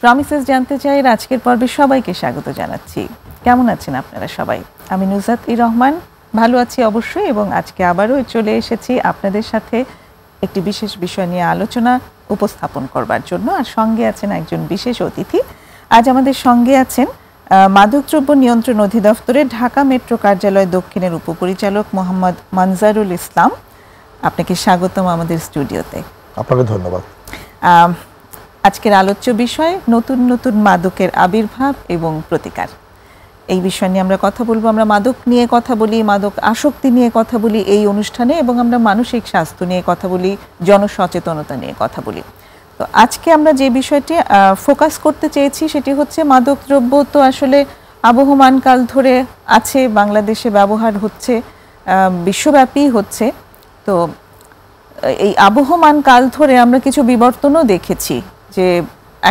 Promises জানতে চাই আজকের পর্বে সবাইকে স্বাগত জানাচ্ছি। কেমন আছেন আপনারা সবাই? আমি নুজাত-ই রহমান ভালো আছি অবশ্যই, এবং আজকে আবারও চলে এসেছি আপনাদের সাথে একটি বিশেষ বিষয় নিয়ে আলোচনা উপস্থাপন করবার জন্য। আর সঙ্গে আছেন একজন বিশেষ অতিথি। আজ আমাদের সঙ্গে আছেন মাদকদ্রব্য নিয়ন্ত্রণ অধিদপ্তরের ঢাকা মেট্রো কার্যালয় দক্ষিণের উপপরিচালক মোহাম্মদ মনজারুল ইসলাম। আপনাকে স্বাগতম আমাদের স্টুডিওতে। আপনাকে ধন্যবাদ। আজকের আলোচ্য বিষয় নতুন নতুন মাদকের আবির্ভাব এবং প্রতিকার। এই বিষয় নিয়ে আমরা কথা বলবো। আমরা মাদক নিয়ে কথা বলি, মাদক আসক্তি নিয়ে কথা বলি এই অনুষ্ঠানে, এবং আমরা মানসিক স্বাস্থ্য নিয়ে কথা বলি, জনসচেতনতা নিয়ে কথা বলি। তো আজকে আমরা যে বিষয়টি ফোকাস করতে চেয়েছি সেটি হচ্ছে মাদকদ্রব্য তো আসলে আবহমান কাল ধরে আছে, বাংলাদেশে ব্যবহার হচ্ছে, বিশ্বব্যাপী হচ্ছে। তো এই আবহমান কাল ধরে আমরা কিছু বিবর্তনও দেখেছি, যে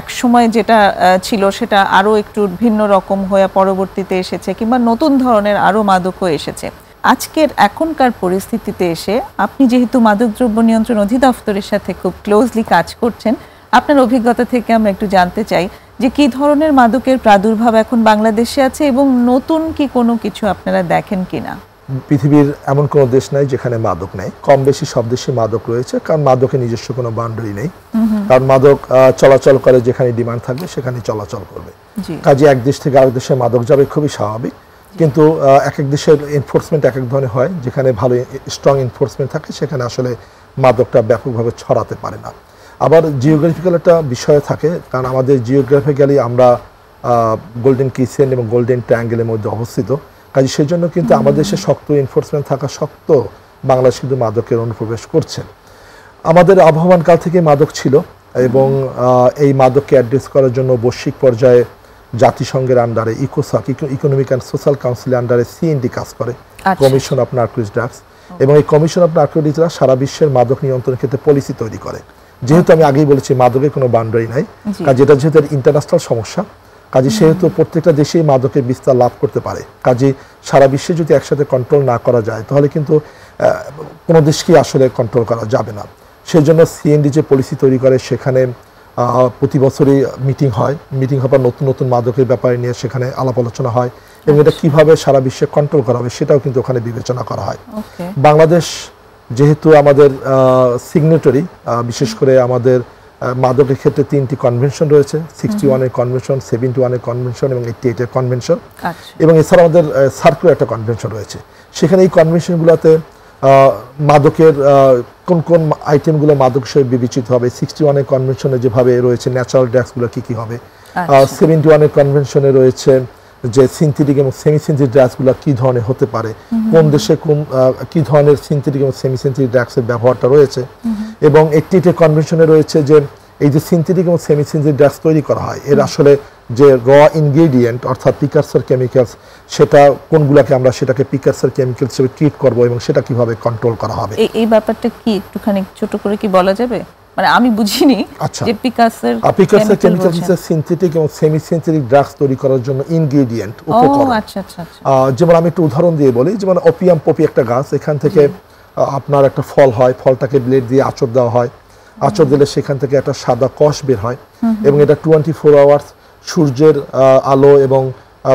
এক সময় যেটা ছিল সেটা আরও একটু ভিন্ন রকম হয়ে পরবর্তীতে এসেছে, কিংবা নতুন ধরনের আরও মাদকও এসেছে। আজকের এখনকার পরিস্থিতিতে এসে আপনি যেহেতু মাদকদ্রব্য নিয়ন্ত্রণ অধিদপ্তরের সাথে খুব ক্লোজলি কাজ করছেন, আপনার অভিজ্ঞতা থেকে আমরা একটু জানতে চাই যে কী ধরনের মাদকের প্রাদুর্ভাব এখন বাংলাদেশে আছে, এবং নতুন কি কোনো কিছু আপনারা দেখেন কিনা? পৃথিবীর এমন কোনো দেশ নাই যেখানে মাদক নেই। কম বেশি সব দেশে মাদক রয়েছে, কারণ মাদকের নিজস্ব কোনো বাউন্ডারি নেই। কারণ মাদক চলাচল করে, যেখানে ডিমান্ড থাকবে সেখানে চলাচল করবে। কাজে এক দেশ থেকে আরেক দেশে মাদক যাবে, খুবই স্বাভাবিক। কিন্তু এক এক দেশের এনফোর্সমেন্ট এক এক ধরনের হয়। যেখানে ভালো স্ট্রং এনফোর্সমেন্ট থাকে সেখানে আসলে মাদকটা ব্যাপকভাবে ছড়াতে পারে না। আবার জিওগ্রাফিক্যাল একটা বিষয় থাকে, কারণ আমাদের জিওগ্রাফিক্যালি আমরা গোল্ডেন কিচেন এবং গোল্ডেন ট্রায়াঙ্গেলের মধ্যে অবস্থিত। কাজে সেই জন্য কিন্তু আমাদের দেশে শক্ত এনফোর্সমেন্ট থাকা সত্ত্বেও বাংলাদেশ কিন্তু মাদকের অনুপ্রবেশ করছে। আমাদের আবহমান কাল থেকে মাদক ছিল, এবং এই মাদককে অ্যাড্রেস করার জন্য বৈশ্বিক পর্যায়ে জাতিসংঘের আন্ডারে ইকোসাক, ইকোনমিক অ্যান্ড সোশ্যাল কাউন্সিলের আন্ডারে সিএনডি কাজ করে, কমিশন অফ নার্কোটিক্স ড্রাগস। এবং এই কমিশন অফ নার্কোটিক্স ড্রাগস সারা বিশ্বের মাদক নিয়ন্ত্রণের ক্ষেত্রে পলিসি তৈরি করে। যেহেতু আমি আগেই বলেছি মাদকের কোনো বাউন্ডারি নাই, কাজে এটা যেহেতু ইন্টারন্যাশনাল সমস্যা, কাজে সেহেতু প্রত্যেকটা দেশেই মাদকের বিস্তার লাভ করতে পারে। কাজে সারা বিশ্বে যদি একসাথে কন্ট্রোল না করা যায় তাহলে কিন্তু কোনো দেশকেই আসলে কন্ট্রোল করা যাবে না। সেই জন্য সিএনডি যে পলিসি তৈরি করে, সেখানে প্রতি বছরই মিটিং হয়। মিটিং হওয়ার নতুন নতুন মাদকের ব্যাপারে নিয়ে সেখানে আলাপ আলোচনা হয়, এবং এটা কীভাবে সারা বিশ্বে কন্ট্রোল করা হবে সেটাও কিন্তু ওখানে বিবেচনা করা হয়। বাংলাদেশ যেহেতু আমাদের সিগনেটরি, বিশেষ করে আমাদের মাদকের ক্ষেত্রে 3টি কনভেনশন রয়েছে, 61-এর কনভেনশন, 71-এর কনভেনশন এবং 88-এর কনভেনশন, এবং এছাড়া আমাদের সার্কুলার একটা কনভেনশন রয়েছে। সেখানে এই কনভেনশনগুলোতে মাদকের কোন কোন আইটেমগুলো মাদক হিসেবে বিবেচিত হবে, 61-এর কনভেনশনে যেভাবে রয়েছে ন্যাচারাল ড্রাগসগুলো কী কী হবে, 71-এর কনভেনশনে রয়েছে যে সিনথেটিক এবং সেমি সিনথেটিক ড্রাগসগুলো কী ধরনের হতে পারে, কোন দেশে কোন কী ধরনের সিনথেটিক এবং সেমি সিনথেটিক ড্রাগসের ব্যবহারটা রয়েছে, এবং 88-এর কনভেনশনে রয়েছে যে এই যে সিনথেটিক এবং সেমি সিনথেটিক ড্রাগস তৈরি করা হয়, এর আসলে যে র ইনগ্রেডিয়েন্ট অর্থাৎ প্রিকারসর কেমিক্যালস, সেটা কোনগুলোকে আমরা সেটাকে প্রিকারসর কেমিক্যালস হিসেবে ট্রিট করব, এবং সেটা কিভাবে কন্ট্রোল করা হবে। এই ব্যাপারটা কি একটুখানি ছোট করে কি বলা যাবে? মানে আমি বুঝিনি যে প্রিকারসর কেমিক্যালস হচ্ছে সিনথেটিক এবং সেমি সিনথেটিক ড্রাগস তৈরি করার জন্য ইনগ্রেডিয়েন্ট, উপকরণ। যেমন আমি একটু উদাহরণ দিয়ে বলি, যেমন ওপিয়াম পপি একটা গাছ, এখান থেকে আপনার একটা ফল হয়, ফলটাকে ব্লেড দিয়ে আঁচড় দেওয়া হয়, আঁচড় দিলে সেখান থেকে একটা সাদা কষ বের হয়, এবং এটা 24 আওয়ার্স সূর্যের আলো এবং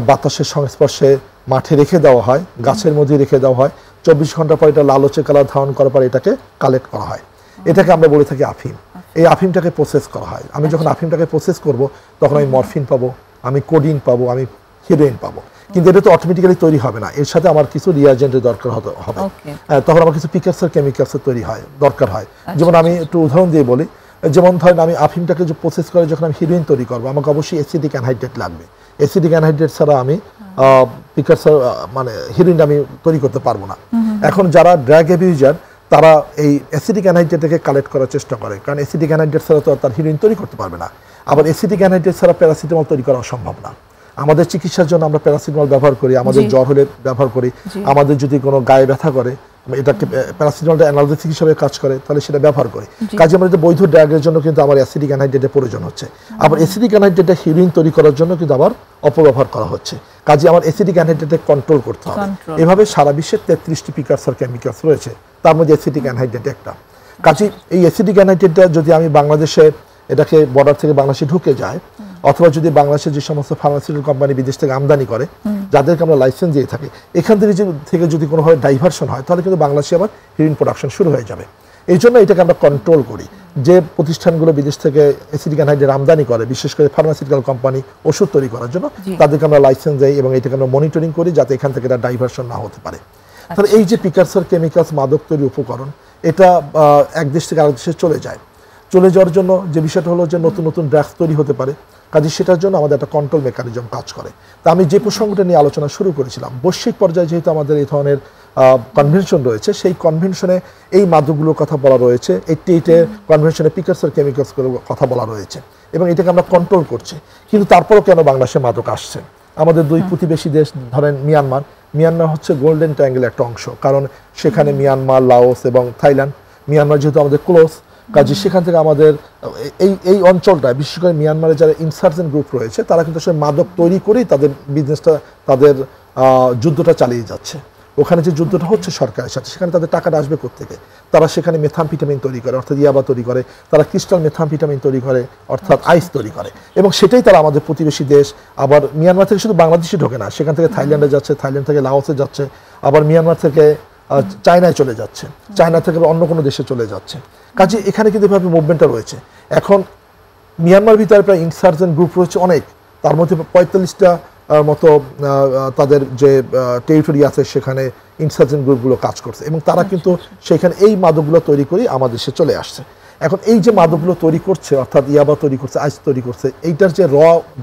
বাতাসের সংস্পর্শে মাঠে রেখে দেওয়া হয়, গাছের মধ্যে রেখে দেওয়া হয়। 24 ঘন্টা পর এটা লালচে কালার ধারণ করার পর এটাকে কালেক্ট করা হয়। এটাকে আমরা বলে থাকি আফিম। এই আফিমটাকে প্রসেস করা হয়। আমি যখন আফিমটাকে প্রসেস করব তখন আমি মরফিন পাবো, আমি কোডিন পাবো, আমি হিরোইন পাবো। কিন্তু এটা তো অটোমেটিক্যালি তৈরি হবে না, এর সাথে আমার কিছু রিয়াজেন্টের দরকার হবে। তখন আমার কিছু প্রিকারসর কেমিক্যালসের তৈরি হয়, দরকার হয়। যেমন আমি একটু উদাহরণ দিয়ে বলি, যেমন ধরেন আমি আফিমটাকে যে প্রসেস করে যখন আমি হিরোইন তৈরি করবো, আমাকে অবশ্যই অ্যাসিডিক অ্যানহাইড্রেট লাগবে। অ্যাসিডিক অ্যানহাইড্রেট ছাড়া আমি প্রিকারসর মানে হিরোইন আমি তৈরি করতে পারবো না। এখন যারা ড্রাগ অ্যাবিউজার তারা এই অ্যাসিডিক অ্যানহাইড্রেটকে কালেক্ট করার চেষ্টা করে, কারণ অ্যাসিডিক অ্যানহাইড্রেট ছাড়া তো তার হিরোইন তৈরি করতে পারবে না। আবার অ্যাসিডিক অ্যানহাইড্রেট ছাড়া প্যারাসিটামল তৈরি করা সম্ভব না। আমাদের চিকিৎসার জন্য আমরা প্যারাসিটামল ব্যবহার করি, আমাদের জ্বর হলে ব্যবহার করি, আমাদের যদি কোনো গায়ে ব্যথা করে এটাকে প্যারাসিটামলটা অ্যানালজেসিক হিসেবে কাজ করে, তাহলে সেটা ব্যবহার করি। কাজে আমাদের বৈধ ড্রাগের জন্য কিন্তু আমার অ্যাসিডিক অ্যানহাইড্রেটের প্রয়োজন হচ্ছে। আবার অ্যাসিডিক অ্যানহাইড্রেটটা হিরোইন তৈরি করার জন্য কিন্তু আবার অপব্যবহার করা হচ্ছে। কাজে আমার অ্যাসিডিক অ্যানহাইড্রেটে কন্ট্রোল করতে হবে। এভাবে সারা বিশ্বে 33টি প্রিকারসর কেমিক্যালস রয়েছে, তার মধ্যে অ্যাসিডিক অ্যানহাইড্রেট একটা। কাজে এই অ্যাসিডিক অ্যানহাইড্রেটটা যদি আমি বাংলাদেশে এটাকে বর্ডার থেকে বাংলাদেশে ঢুকে যায়, অথবা যদি বাংলাদেশের যে সমস্ত ফার্মাসিউটিক্যাল কোম্পানি বিদেশ থেকে আমদানি করে, যাদেরকে আমরা লাইসেন্স দিয়ে থাকি, এখান থেকে যদি কোনোভাবে ডাইভার্সন হয়, তাহলে কিন্তু বাংলাদেশে আবার হেরোইন প্রোডাকশন শুরু হয়ে যাবে। এই জন্য এটাকে আমরা কন্ট্রোল করি। যে প্রতিষ্ঠানগুলো বিদেশ থেকে অ্যাসিটিক অ্যানহাইড্রেট আমদানি করে, বিশেষ করে ফার্মাসিউটিক্যাল কোম্পানি ওষুধ তৈরি করার জন্য, তাদেরকে আমরা লাইসেন্স দেই এবং এটাকে আমরা মনিটরিং করি যাতে এখান থেকে এটা ডাইভার্সন না হতে পারে। তাহলে এই যে প্রিকারসর কেমিক্যালস, মাদক তৈরি উপকরণ, এটা এক দেশ থেকে আরেক দেশে চলে যাওয়ার জন্য যে বিষয়টা হলো যে নতুন নতুন ড্রাগস তৈরি হতে পারে, কাজে সেটার জন্য আমাদের একটা কন্ট্রোল মেকানিজম কাজ করে। তা আমি যে প্রসঙ্গটা নিয়ে আলোচনা শুরু করেছিলাম, বৈশ্বিক পর্যায়ে যেহেতু আমাদের এই ধরনের কনভেনশন রয়েছে, সেই কনভেনশনে এই মাদকগুলোর কথা বলা রয়েছে, 88 কনভেনশনে প্রিকারসর কেমিক্যালসগুলোর কথা বলা রয়েছে এবং এটাকে আমরা কন্ট্রোল করছি। কিন্তু তারপরও কেন বাংলাদেশে মাদক আসছে? আমাদের দুই প্রতিবেশী দেশ, ধরেন মিয়ানমার হচ্ছে গোল্ডেন ট্রায়াঙ্গেলের একটা অংশ, কারণ সেখানে মিয়ানমার, লাওস এবং থাইল্যান্ড, মিয়ানমার যেহেতু আমাদের ক্লোজ, কাজে সেখান থেকে আমাদের এই অঞ্চলটা, বিশেষ করে মিয়ানমারে যারা ইনসার্জেন্ট গ্রুপ রয়েছে, তারা কিন্তু আসলে মাদক তৈরি করেই তাদের বিজনেসটা, তাদের যুদ্ধটা চালিয়ে যাচ্ছে। ওখানে যে যুদ্ধটা হচ্ছে সরকারের সাথে, সেখানে তাদের টাকাটা আসবে কোত্থেকে? তারা সেখানে মেথামফিটামিন তৈরি করে, অর্থাৎ ইয়াবা তৈরি করে, তারা ক্রিস্টাল মেথামফিটামিন তৈরি করে, অর্থাৎ আইস তৈরি করে, এবং সেটাই তারা আমাদের প্রতিবেশী দেশ। আবার মিয়ানমার থেকে শুধু বাংলাদেশে ঢোকে না, সেখান থেকে থাইল্যান্ডে যাচ্ছে, থাইল্যান্ড থেকে লাওসে যাচ্ছে, আবার মিয়ানমার থেকে চায়নায় চলে যাচ্ছে, চায়না থেকে অন্য কোনো দেশে চলে যাচ্ছে। কাজে এখানে কিন্তু এভাবে মুভমেন্টটা রয়েছে। এখন মিয়ানমার ভিতরে প্রায় ইনসার্জেন্ট গ্রুপ রয়েছে অনেক, তার মধ্যে 45টা মতো তাদের যে টেরিটরি আছে সেখানে ইনসার্জেন্ট গ্রুপগুলো কাজ করছে এবং তারা কিন্তু সেখানে এই মাদকগুলো তৈরি করে আমাদের দেশে চলে আসছে। এখন এই যে মাদকগুলো তৈরি করছে, অর্থাৎ ইয়াবা তৈরি করছে, আইস তৈরি করছে, এইটার যে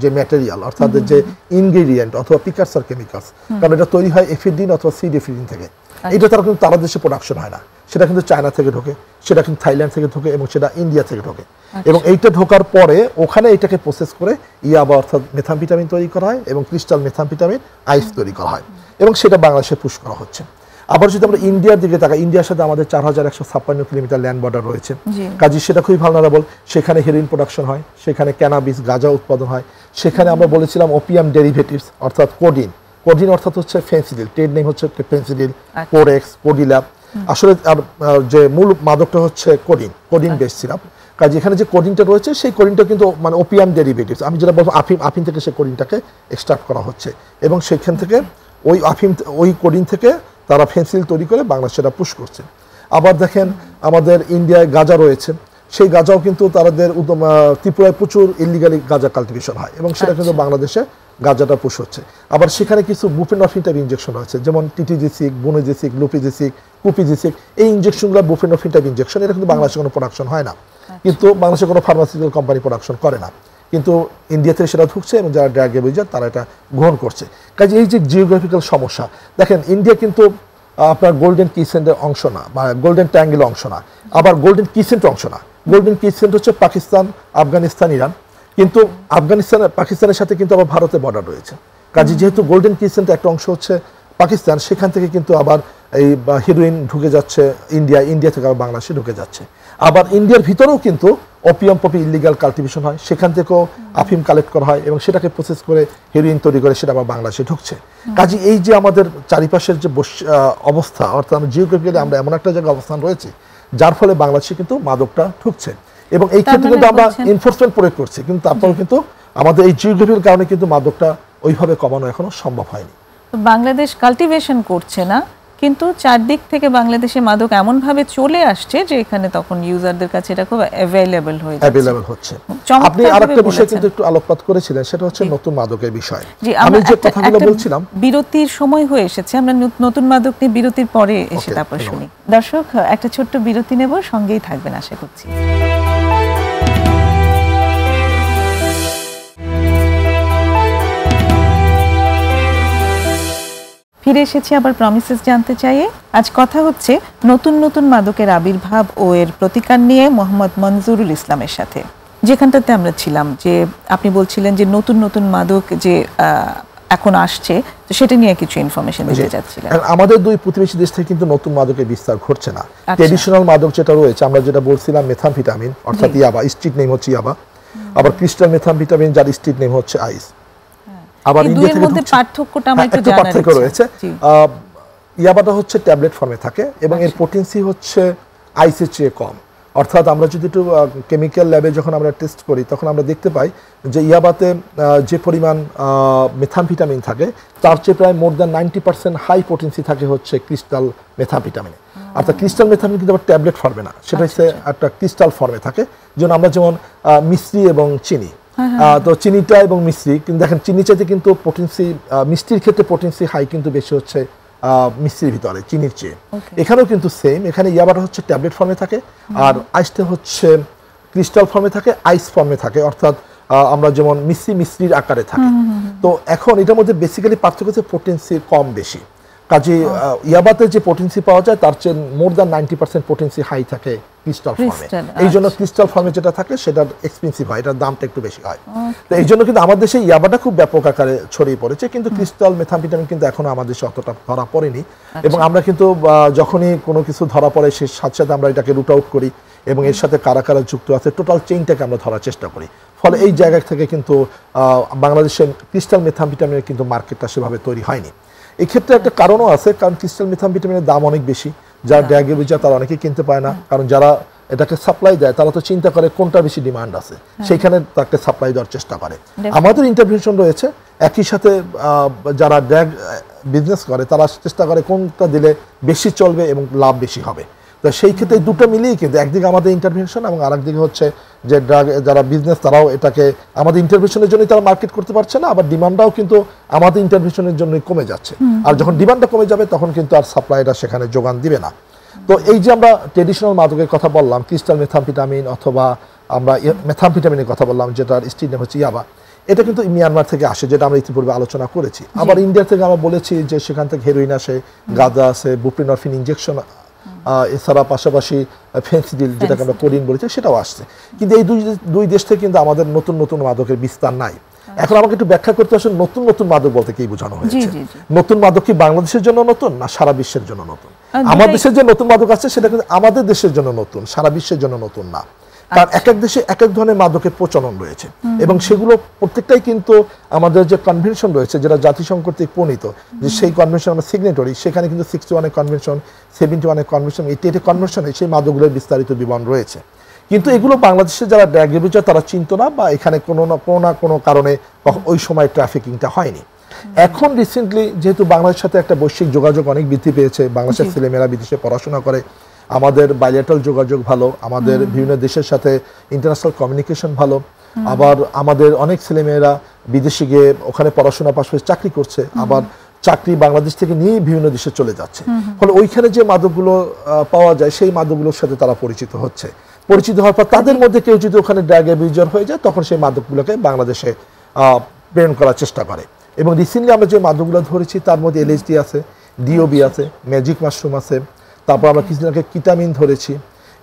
যে ম্যাটেরিয়াল, অর্থাৎ যে ইনগ্রেডিয়েন্ট অথবা প্রিকারসর কেমিক্যালস, কারণ এটা তৈরি হয় এফিড্রিন অথবা সিডেফিড্রিন থেকে, এটা তারা কিন্তু তারা দেশে প্রোডাকশন হয় না, সেটা কিন্তু চায়না থেকে ঢোকে, সেটা কিন্তু থাইল্যান্ড থেকে ঢোকে এবং সেটা ইন্ডিয়া থেকে ঢোকে। এবং এইটা ঢোকার পরে ওখানে এটাকে প্রসেস করে ইয়াবা অর্থাৎ মেথামফিটামিন তৈরি করা হয় এবং ক্রিস্টাল মেথামফিটামিন আইস তৈরি করা হয় এবং সেটা বাংলাদেশে পুশ করা হচ্ছে। আবার যদি আমরা ইন্ডিয়ার দিকে তাকাই, ইন্ডিয়ার সাথে আমাদের 4156 কিলোমিটার ল্যান্ড বর্ডার রয়েছে, কাজে সেটা খুবই ভালনারেবল। সেখানে হেরোইন প্রোডাকশন হয়, সেখানে ক্যানাবিস, গাঁজা উৎপাদন হয়, সেখানে আমরা বলেছিলাম ওপিয়াম ডেরিভেটিভস অর্থাৎ কোডিন অর্থাৎ হচ্ছে ফেন্সিডিল, ট্রেড নেম হচ্ছে ফেন্সিডিল, কোরেক্স, কোডিল্যাব, আসলে যে মূল মাদকটা হচ্ছে কোডিন বেস সিরাপ। কাজে এখানে যে কোডিনটা রয়েছে সেই কোডিনটা কিন্তু মানে ওপিয়াম ডেরিভেটিভস, আমি যেটা বলবো আফিম থেকে সেই কোডিনটাকে এক্সট্রাক্ট করা হচ্ছে এবং সেখান থেকে ওই কোডিন থেকে তারা ফেন্সিল তৈরি করে বাংলাদেশে পুশ করছে। আবার দেখেন আমাদের ইন্ডিয়ায় গাঁজা রয়েছে, সেই গাঁজাও কিন্তু তাদের ত্রিপুরায় প্রচুর ইলিগালি গাঁজা কাল্টিভেশন হয় এবং সেটা কিন্তু বাংলাদেশে গাঁজাটা পুশ হচ্ছে। আবার সেখানে কিছু বুফেনফ্রিন টাইপ ইনজেকশন রয়েছে, যেমন টিটিজিসিক, বুনোজিসিক, লুপিজিসিক, কুপিজিসিক, এই ইনজেকশনগুলো বুফেনফ্রিন টাইপ ইনজেকশন, এটা কিন্তু বাংলাদেশে কোনো প্রোডাকশন হয় না, কিন্তু বাংলাদেশে কোনো ফার্মাসিউটিক্যাল কোম্পানি প্রোডাকশন করে না, কিন্তু ইন্ডিয়া থেকে সেটা ঢুকছে এবং যারা ড্রাগ অ্যাবিউজার তারা এটা গ্রহণ করছে। কাজে এই যে জিওগ্রাফিক্যাল সমস্যা, দেখেন ইন্ডিয়া কিন্তু আপনার গোল্ডেন কিসেন্টের অংশ না বা গোল্ডেন ট্রায়াঙ্গেলের অংশ না, আবার গোল্ডেন কিসেন্টের অংশ না। গোল্ডেন কিসেন্ট হচ্ছে পাকিস্তান, আফগানিস্তান, ইরান, কিন্তু পাকিস্তানের সাথে কিন্তু আবার ভারতের বর্ডার রয়েছে। কাজে যেহেতু গোল্ডেন কিসেন্টের একটা অংশ হচ্ছে পাকিস্তান, সেখান থেকে কিন্তু আবার এই হিরোইন ঢুকে যাচ্ছে ইন্ডিয়া থেকে আবার বাংলাদেশে ঢুকে যাচ্ছে। আবার ইন্ডিয়ার ভিতরেও কিন্তু ওপিয়াম পপি ইলিগাল কাল্টিভেশন হয়, সেখান থেকেও আফিম কালেক্ট করা হয় এবং সেটাকে প্রসেস করে হেরোইন তৈরি করে সেটা আবার বাংলাদেশে ঢুকছে। কাজে এই যে আমাদের চারিপাশের যে অবস্থা, অর্থাৎ আমরা জিওগ্রাফিক্যালি আমরা এমন একটা জায়গায় অবস্থান রয়েছে যার ফলে বাংলাদেশে কিন্তু মাদকটা ঢুকছে এবং এই ক্ষেত্রে কিন্তু আমরা এনফোর্সমেন্ট প্রয়োগ করছি, কিন্তু তারপরেও কিন্তু আমাদের এই জিওগ্রাফির কারণে কিন্তু মাদকটা ওইভাবে কমানো এখনো সম্ভব হয়নি। বাংলাদেশ কাল্টিভেশন করছে না, কিন্তু চারদিক থেকে বাংলাদেশে মাদক এমনভাবে চলে আসছে যে এখানে তখন ইউজারদের কাছে এটা খুব অ্যাভেলেবল হচ্ছে। আপনি আরেকটা বিষয় কিন্তু একটু আলোকপাত করেছিলেন, সেটা হচ্ছে নতুন মাদকের বিষয়। আমি যে কথাগুলো বলছিলাম, বিরতির সময় হয়ে এসেছে, আমরা নতুন মাদক নিয়ে বিরতির পরে এসে তারপর শুনি। দর্শক, একটা ছোট্ট বিরতি নেব, সঙ্গেই থাকবেন আশা করছি। ফিরে এসেছি আবার প্রমিসেস জানতে চাইয়ে। আজ কথা হচ্ছে নতুন নতুন মাদকের আবির্ভাব ও এর প্রতিকার নিয়ে মোহাম্মদ মনজুরুল ইসলামের সাথে। যেখানটাতে আমরা ছিলাম, যে আপনি বলছিলেন যে নতুন নতুন মাদক যে এখন আসছে, তো সেটা নিয়ে কিছু ইনফরমেশন দিতে যাচ্ছিলেন। আমাদের দুই প্রতিবেশী দেশ থেকে কিন্তু নতুন মাদকের বিস্তার ঘটছে না। ট্র্যাডিশনাল মাদক যেটা রয়েছে, আমরা যেটা বলছিলাম মেথামফিটামিন অর্থাৎ ইয়াবা, স্ট্রিট নেম হচ্ছে ইয়াবা, আবার ক্রিস্টাল মেথামফিটামিন যার স্ট্রিট নেম হচ্ছে আইস। আবার ইন্ডিয়া থেকে মধ্যে পার্থক্যটা আমরা একটু জানার পার্থক্য রয়েছে। ইয়াবাটা হচ্ছে ট্যাবলেট ফর্মে থাকে এবং এর পোটেন্সি হচ্ছে আইসের চেয়ে কম, অর্থাৎ আমরা যদি একটু কেমিক্যাল ল্যাবে যখন আমরা টেস্ট করি তখন আমরা দেখতে পাই যে ইয়াবাতে যে পরিমাণ মেথামফেটামিন থাকে তার চেয়ে প্রায় মোর দ্যান 90% হাই পোটেন্সি থাকে হচ্ছে ক্রিস্টাল মেথামফেটামিনে। অর্থাৎ ক্রিস্টাল মেথামফেটামিন কিন্তু আবার ট্যাবলেট ফর্মে না, সেটা হচ্ছে একটা ক্রিস্টাল ফর্মে থাকে। যেমন আমরা যেমন মিশ্রি এবং চিনি, তো চিনিটা এবং মিশ্রি কিন্তু দেখেন চিনি চাইতে কিন্তু পোটেন্সি মিষ্টির ক্ষেত্রে পোটেন্সি হাই কিন্তু বেশি হচ্ছে মিষ্টির ভিতরে চিনির চেয়ে। এখানেও কিন্তু সেম, এখানে ইয়াবাটা হচ্ছে ট্যাবলেট ফর্মে থাকে আর আইসটা হচ্ছে ক্রিস্টাল ফর্মে থাকে, আইস ফর্মে থাকে, অর্থাৎ আমরা যেমন মিশ্রির আকারে থাকে। তো এখন এটার মধ্যে বেসিক্যালি পার্থক্য হচ্ছে পোটেন্সি কম বেশি। কাজে ইয়াবাতে যে পোটেন্সি পাওয়া যায় তার চেয়ে মোর দ্যান 90% পোটেন্সি হাই থাকে ক্রিস্টাল ফর্মে। এই জন্য ক্রিস্টাল ফর্মে যেটা থাকে সেটা এক্সপেন্সিভ হয়, এটার দামটা একটু বেশি হয়। তো এই জন্য কিন্তু আমাদের দেশে ইয়াবাটা খুব ব্যাপক আকারে ছড়িয়ে পড়েছে, কিন্তু ক্রিস্টাল মেথামফেটামিন কিন্তু এখনো আমাদের দেশে অতটা ধরা পড়েনি। এবং আমরা কিন্তু যখনই কোনো কিছু ধরা পড়ে সে সাথে সাথে আমরা এটাকে রুট আউট করি এবং এর সাথে কারা কারা যুক্ত আছে টোটাল চেইনটাকে আমরা ধরার চেষ্টা করি। ফলে এই জায়গা থেকে কিন্তু বাংলাদেশের ক্রিস্টাল মেথামফেটামিনের কিন্তু মার্কেটটা সেভাবে তৈরি হয়নি। এক্ষেত্রে একটা কারণও আছে, কারণ ক্রিস্টাল মেথামফেটামিনের দাম অনেক বেশি, যারা ড্রাগ ইউজার তারা অনেকেই কিনতে পায় না, কারণ যারা এটাকে সাপ্লাই দেয় তারা তো চিন্তা করে কোনটা বেশি ডিমান্ড আছে সেইখানে তাকে সাপ্লাই দেওয়ার চেষ্টা করে। আমাদের ইন্টারভেনশন রয়েছে, একই সাথে যারা ড্রাগ বিজনেস করে তারা চেষ্টা করে কোনটা দিলে বেশি চলবে এবং লাভ বেশি হবে। তো সেই ক্ষেত্রে দুটো মিলিয়ে কিন্তু একদিকে আমাদের ইন্টারভেনশন এবং আরেকদিকে হচ্ছে যে ড্রাগ যারা বিজনেস তারাও এটাকে আমাদের ইন্টারভেনশনের জন্যই তারা মার্কেট করতে পারছে না, আবার ডিমান্ডটাও কিন্তু আমাদের ইন্টারভেনশনের জন্যই কমে যাচ্ছে। আর যখন ডিমান্ডটা কমে যাবে তখন কিন্তু আর সাপ্লাইটা সেখানে যোগান দিবে না। তো এই যে আমরা ট্রেডিশনাল মাদকের কথা বললাম, ক্রিস্টাল মেথামফেটামিন অথবা আমরা মেথামফেটামিনের কথা বললাম যেটার স্ট্রিট নেম হচ্ছে ইয়াবা, এটা কিন্তু মিয়ানমার থেকে আসে, যেটা আমরা ইতিপূর্বে আলোচনা করেছি। আবার ইন্ডিয়া থেকে আমরা বলেছি যে সেখান থেকে হেরোইন আসে, গাঁজা আছে, বুপ্রিনরফিন ইনজেকশন, এছাড়া পাশাপাশি ফেন্সিডিল যেটাকে আমরা কোডিন বলেছি সেটাও আসছে। কিন্তু এই দুই দেশ থেকে কিন্তু আমাদের নতুন নতুন মাদকের বিস্তার নাই। এখন আমাকে একটু ব্যাখ্যা করতে আসলে নতুন নতুন মাদক বলতে কি বোঝানো হয়েছে? নতুন মাদক কি বাংলাদেশের জন্য নতুন না সারা বিশ্বের জন্য নতুন? আমাদের দেশের যে নতুন মাদক আছে সেটা কিন্তু আমাদের দেশের জন্য নতুন, সারা বিশ্বের জন্য নতুন না। কারণ এক এক দেশে এক এক ধরনের মাদকের প্রচলন রয়েছে এবং সেগুলো প্রত্যেকটাই কিন্তু আমাদের যে কনভেনশন রয়েছে যেটা জাতিসংঘ কর্তৃক প্রণীত, যে সেই কনভেনশন আমরা সিগনেটরি, সেখানে কিন্তু 61 কনভেনশন, 71 কনভেনশন, 88 কনভেনশনে সেই মাদকগুলোর বিস্তারিত বিবরণ রয়েছে। কিন্তু এগুলো বাংলাদেশে যারা ড্রাগ ইউজার তারা চিনত না, বা এখানে কোনো না কোনো কারণে ওই সময় ট্রাফিকিংটা হয়নি। এখন রিসেন্টলি যেহেতু বাংলাদেশের সাথে একটা বৈশ্বিক যোগাযোগ অনেক বৃদ্ধি পেয়েছে, বাংলাদেশের ছেলেমেয়েরা বিদেশে পড়াশোনা করে, আমাদের বাইলেটারাল যোগাযোগ ভালো, আমাদের বিভিন্ন দেশের সাথে ইন্টারন্যাশনাল কমিউনিকেশন ভালো, আবার আমাদের অনেক ছেলেমেয়েরা বিদেশে গিয়ে ওখানে পড়াশোনা পাশাপাশি চাকরি করছে, আবার চাকরি বাংলাদেশ থেকে নিয়ে বিভিন্ন দেশে চলে যাচ্ছে। ফলে ওইখানে যে মাদকগুলো পাওয়া যায় সেই মাদকগুলোর সাথে তারা পরিচিত হচ্ছে। পরিচিত হওয়ার পর তাদের মধ্যে কেউ যদি ওখানে ড্রাগ অ্যাবিউজার হয়ে যায় তখন সেই মাদকগুলোকে বাংলাদেশে প্রেরণ করার চেষ্টা করে। এবং রিসেন্টলি আমরা যে মাদকগুলো ধরেছি তার মধ্যে এলএসডি আছে, ডিওবি আছে, ম্যাজিক মাশরুম আছে, তারপর আমরা কিছুদিন আগে কিটামিন ধরেছি।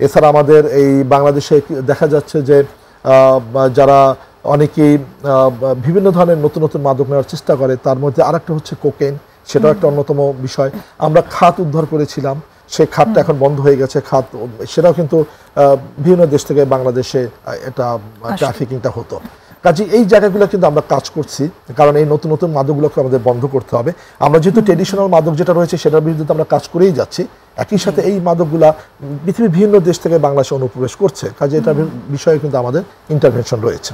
এছাড়া আমাদের এই বাংলাদেশে দেখা যাচ্ছে যে যারা অনেকেই বিভিন্ন ধরনের নতুন নতুন মাদক নেওয়ার চেষ্টা করে, তার মধ্যে আরেকটা হচ্ছে কোকেন, সেটাও একটা অন্যতম বিষয়। আমরা খাত উদ্ধার করেছিলাম, সেই খাতটা এখন বন্ধ হয়ে গেছে। খাত সেটাও কিন্তু বিভিন্ন দেশ থেকে বাংলাদেশে এটা ট্রাফিকিংটা হতো। কাজে এই জায়গাগুলো কিন্তু আমরা কাজ করছি, কারণ এই নতুন নতুন মাদকগুলোকে আমাদের বন্ধ করতে হবে। আমরা যেহেতু ট্রেডিশনাল মাদক যেটা রয়েছে সেটার বিরুদ্ধে আমরা কাজ করেই যাচ্ছি, একই সাথে এই মাদকগুলা পৃথিবীর বিভিন্ন দেশ থেকে বাংলাদেশে অনুপ্রবেশ করছে, কাজে এটার বিষয়ে কিন্তু আমাদের ইন্টারভেনশন রয়েছে।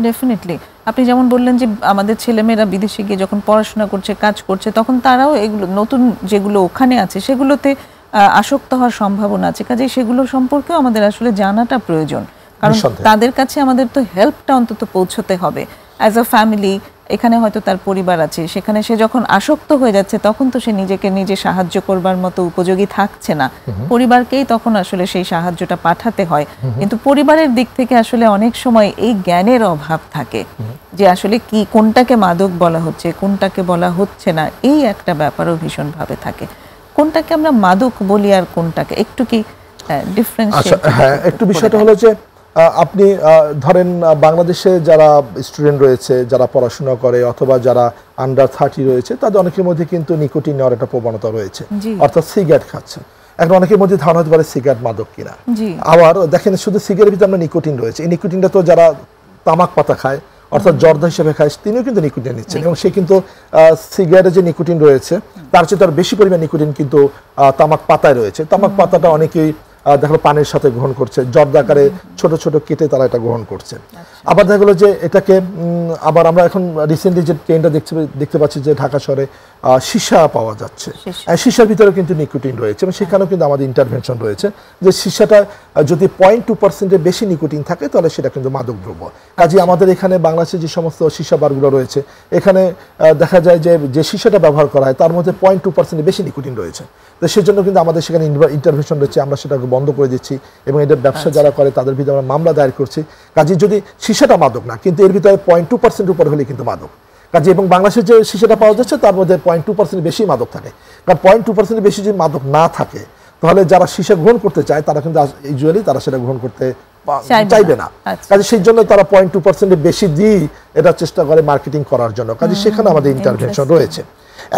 ডেফিনেটলি আপনি যেমন বললেন যে আমাদের ছেলেমেয়েরা বিদেশে গিয়ে যখন পড়াশোনা করছে, কাজ করছে, তখন তারাও এগুলো নতুন যেগুলো ওখানে আছে সেগুলোতে আসক্ত হওয়ার সম্ভাবনা আছে। কাজে সেগুলো সম্পর্কেও আমাদের আসলে জানাটা প্রয়োজন, কারণ তাদের কাছে আমাদের তো হেল্পটা অন্তত পৌঁছতে হবে। অ্যাজ আ ফ্যামিলি এখানে হয়তো তার পরিবার আছে, সেখানে সে যখন আসক্ত হয়ে যাচ্ছে তখন তো সে নিজেকে নিজে সাহায্য করবার মতো উপযোগী থাকছে না, পরিবারকেই তখন আসলে সেই সাহায্যটা পাঠাতে হয়। কিন্তু পরিবারের দিক থেকে আসলে অনেক সময় এই জ্ঞানের অভাব থাকে যে আসলে কি কোনটাকে মাদক বলা হচ্ছে, কোনটাকে বলা হচ্ছে না, এই একটা ব্যাপারও ভীষণভাবে থাকে। কোনটাকে আমরা মাদক বলি আর কোনটাকে একটু কি ডিফারেন্সিয়েট? হ্যাঁ, একটু বিষয়টা হলো যে আপনি ধরেন বাংলাদেশে যারা স্টুডেন্ট রয়েছে, যারা পড়াশোনা করে অথবা যারা আন্ডার 30 রয়েছে, তাদের অনেকের মধ্যে কিন্তু নিকোটিন নেওয়ার একটা প্রবণতা রয়েছে, অর্থাৎ সিগারেট খাচ্ছে। এখন অনেকের মধ্যে ধারণা হতে পারে সিগারেট মাদক কিনা। আবার দেখেন শুধু সিগারেটের ভিতরে আমরা নিকোটিন রয়েছে, এই নিকোটিনটা তো যারা তামাক পাতা খায় অর্থাৎ জর্দা হিসেবে খায় তিনিও কিন্তু নিকোটিন নিচ্ছেন, এবং সে কিন্তু সিগারেটে যে নিকোটিন রয়েছে তার চেয়ে তার বেশি পরিমাণ নিকোটিন কিন্তু তামাক পাতায় রয়েছে। তামাক পাতাটা অনেকেই দেখা গেলো পানির সাথে গ্রহণ করছে, জর্দা আকারে ছোট ছোট কেটে তারা এটা গ্রহণ করছে। আবার দেখা গেলো যে এটাকে আবার আমরা এখন রিসেন্টলি যে ট্রেন্ডটা দেখতে পাচ্ছি যে ঢাকা শহরে সীসা পাওয়া যাচ্ছে, সীসার ভিতরে কিন্তু নিকোটিন রয়েছে এবং সেখানেও কিন্তু আমাদের ইন্টারভেনশন রয়েছে যে সীসাটা যদি 0.2% বেশি নিকোটিন থাকে তাহলে সেটা কিন্তু মাদক দ্রব্য। কাজে আমাদের এখানে বাংলাদেশে যে সমস্ত সীসা বারগুলো রয়েছে এখানে দেখা যায় যে সীসাটা ব্যবহার করা হয় তার মধ্যে 0.2% বেশি নিকোটিন রয়েছে। তো সেজন্য কিন্তু আমাদের সেখানে ইন্টারভেনশন রয়েছে, আমরা সেটাকে বন্ধ করে দিচ্ছি এবং এটার ব্যবসা যারা করে তাদের ভিতরে আমরা মামলা দায়ের করছি। কাজে যদি সীসাটা মাদক না কিন্তু এর ভিতরে 0.2% উপর হলে কিন্তু মাদক। কাজে এবং বাংলাদেশে যে সীসাটা পাওয়া যাচ্ছে তার মধ্যে 0.2% বেশি মাদক থাকে। কারণ 0.2% বেশি যদি মাদক না থাকে তাহলে যারা সীসা গ্রহণ করতে চায় তারা কিন্তু ইউজুয়ালি তারা সেটা গ্রহণ করতে চাইবে না। কাজে সেই জন্য তারা 0.2% বেশি দিয়ে এটা চেষ্টা করে মার্কেটিং করার জন্য। কাজে সেখানে আমাদের ইন্টারভেনশন রয়েছে।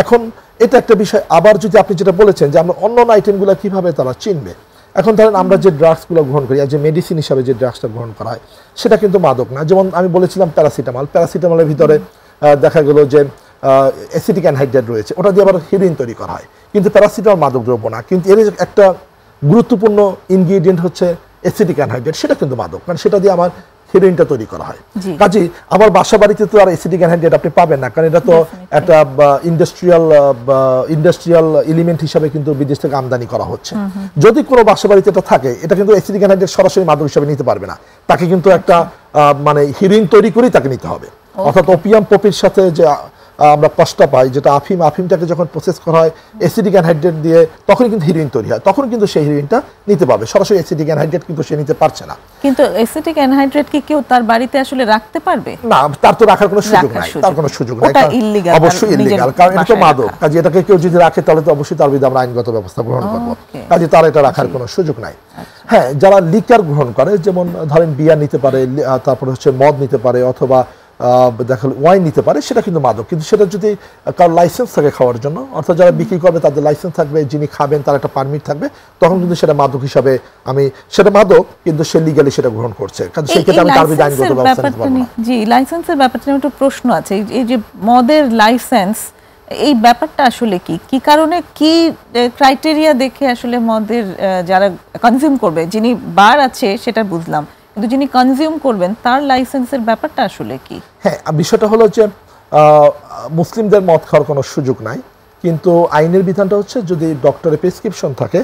এখন এটা একটা বিষয়। আবার যদি আপনি যেটা বলেছেন যে আমরা অন্য আইটেমগুলো কিভাবে তারা চিনবে, এখন ধরেন আমরা যে ড্রাগসগুলো গ্রহণ করি যে মেডিসিন হিসাবে যে ড্রাগসটা গ্রহণ করা হয় সেটা কিন্তু মাদক না। যেমন আমি বলেছিলাম প্যারাসিটামলের ভিতরে দেখা গেল যে অ্যাসিটিক অ্যানহাইড্রেট রয়েছে, ওটা দিয়ে আবার হিরোইন তৈরি করা হয়, কিন্তু প্যারাসিটামল মাদক দ্রব্য না। কিন্তু এর একটা গুরুত্বপূর্ণ ইনগ্রিডিয়েন্ট হচ্ছে অ্যাসিটিক অ্যানহাইড্রেট, সেটা কিন্তু মাদক, কারণ সেটা দিয়ে আমার হিরোইনটা তৈরি করা হয়। কাজেই আমার বাসা বাড়িতে তো আর অ্যাসিটিক অ্যানহাইড্রেট আপনি পাবেন না, কারণ এটা তো একটা ইন্ডাস্ট্রিয়াল এলিমেন্ট হিসাবে কিন্তু বিদেশ থেকে আমদানি করা হচ্ছে। যদি কোনো বাসা বাড়িতে এটা থাকে এটা কিন্তু অ্যাসিটিক অ্যানহাইড্রেট সরাসরি মাদক হিসাবে নিতে পারবে না, তাকে কিন্তু একটা মানে হিরোইন তৈরি করেই তাকে নিতে হবে। অর্থাৎ ওপিয়াম পপির সাথে যে আমরা কষ্টটা পাই যেটা আফিমটাকে যখন প্রসেস করা হয় অ্যাসিটিক অ্যানহাইড্রেট দিয়ে তখন কিন্তু হিরোইন তৈরি হয়, তখন কিন্তু সেই হিরোইনটা নিতে পারবে। সরাসরি অ্যাসিটিক অ্যানহাইড্রেট কিন্তু সে নিতে পারছে না। কিন্তু অ্যাসিটিক অ্যানহাইড্রেট কি কেউ তার বাড়িতে আসলে রাখতে পারবে? না, তার তো রাখার কোনো সুযোগ নাই, তার কোনো সুযোগ নাই, অবশ্যই ইল্লিগাল, কারণ এটা তো মাদক। কাজে এটাকে কেউ যদি রাখে তাহলে তো অবশ্যই তার বিরুদ্ধে আমরা আইনগত ব্যবস্থা গ্রহণ করব। কাজে তার এটা রাখার কোনো সুযোগ নাই। হ্যাঁ, যারা লিকার গ্রহণ করে যেমন ধরেন বিয়ার নিতে পারে, তারপরে হচ্ছে মদ নিতে পারে অথবা দেখা ওয়াইন নিতে পারে, সেটা কিন্তু মাদক। কিন্তু সেটা যদি কারো লাইসেন্স থাকে খাওয়ার জন্য, অর্থাৎ যারা বিক্রি করবে তাদের লাইসেন্স থাকবে, যিনি খাবেন তার একটা পারমিট থাকবে, তখন কিন্তু সেটা মাদক হিসাবে সেটা মাদক কিন্তু সে লিগ্যালি সেটা গ্রহণ করছে। কারণ সেই ক্ষেত্রে আমি তার বিরুদ্ধে আইনগত ব্যবস্থা নিতে পারবো না। জি, লাইসেন্সের ব্যাপারটা নিয়ে একটু প্রশ্ন আছে। এই যে মদের লাইসেন্স, এই ব্যাপারটা আসলে কি কারণে কি ক্রাইটেরিয়া দেখে আসলে মদের যারা কনজিউম করবে, যিনি বার আছে সেটা বুঝলাম, কিন্তু যিনি কনজিউম করবেন তার লাইসেন্সের ব্যাপারটা আসলে কি? হ্যাঁ, বিষয়টা হলো যে মুসলিমদের মদ খাওয়ার কোনো সুযোগ নাই, কিন্তু আইনের বিধানটা হচ্ছে যদি ডক্টরের প্রেসক্রিপশন থাকে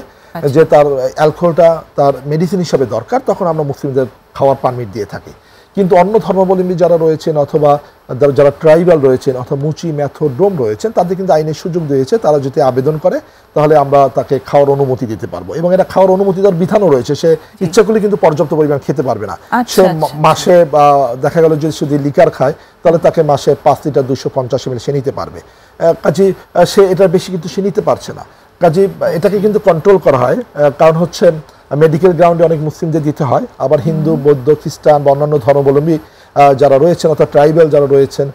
যে তার অ্যালকোহলটা তার মেডিসিন হিসাবে দরকার, তখন আমরা মুসলিমদের খাওয়ার পারমিট দিয়ে থাকি। কিন্তু অন্য ধর্মাবলম্বী যারা রয়েছেন অথবা যারা ট্রাইবাল রয়েছেন অথবা মুচি, ম্যাথো, ডোম রয়েছেন, তাদের কিন্তু আইনের সুযোগ দিয়েছে, তারা যদি আবেদন করে তাহলে আমরা তাকে খাওয়ার অনুমতি দিতে পারবো। এবং এটা খাওয়ার অনুমতি দেওয়ার বিধানও রয়েছে, সে ইচ্ছা করলে কিন্তু পর্যাপ্ত পরিমাণ খেতে পারবে না। সে মাসে দেখা গেল যদি শুধু লিকার খায় তাহলে তাকে মাসে 5 লিটার 250 ml সে নিতে পারবে। কাজে সে এটার বেশি কিন্তু সে নিতে পারছে না। কাজে এটাকে কিন্তু কন্ট্রোল করা হয়, কারণ হচ্ছে মেডিকেল গ্রাউন্ডে অনেক মুসলিমদের দিতে হয়, আবার হিন্দু, বৌদ্ধ, খ্রিস্টান বা অন্যান্য ধর্মাবলম্বী যারা রয়েছেন অর্থাৎ ট্রাইবাল যারা রয়েছেন,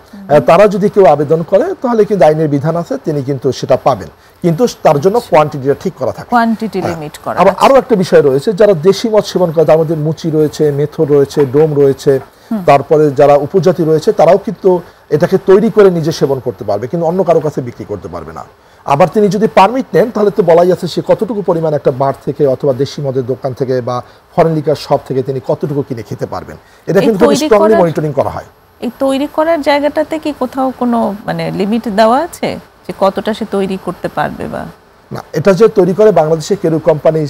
তারা যদি কেউ আবেদন করে তাহলে কিন্তু আইনের বিধান আছে, তিনি কিন্তু সেটা পাবেন, কিন্তু তার জন্য কোয়ান্টিটিটা ঠিক করা থাকে, কোয়ান্টিটি লিমিট করা। আবার আরো একটা বিষয় রয়েছে, যারা দেশি মদ সেবন করে তার মধ্যে মুচি রয়েছে, মেথো রয়েছে, ডোম রয়েছে, তারপরে যারা উপজাতি রয়েছে তারাও কিন্তু এটাকে তৈরি করে নিজে সেবন করতে পারবে, কিন্তু অন্য কারো কাছে বিক্রি করতে পারবে না। আবার তিনি যদি পারমিট নেন তাহলে তো বলাই আছে সে কতটুকু পরিমাণ একটা বার থেকে অথবা দেশি মদের দোকান থেকে বা ফরেন লিকার শপ থেকে তিনি কতটুকু কিনে খেতে পারবেন, এটা কিন্তু স্ট্রংলি মনিটরিং করা হয়। এই তৈরি করার জায়গাটাতে কি কোথাও কোনো লিমিট দেওয়া আছে যে কতটা সে তৈরি করতে পারবে? বা না, এটা যে তৈরি করে বাংলাদেশে কেরু কোম্পানি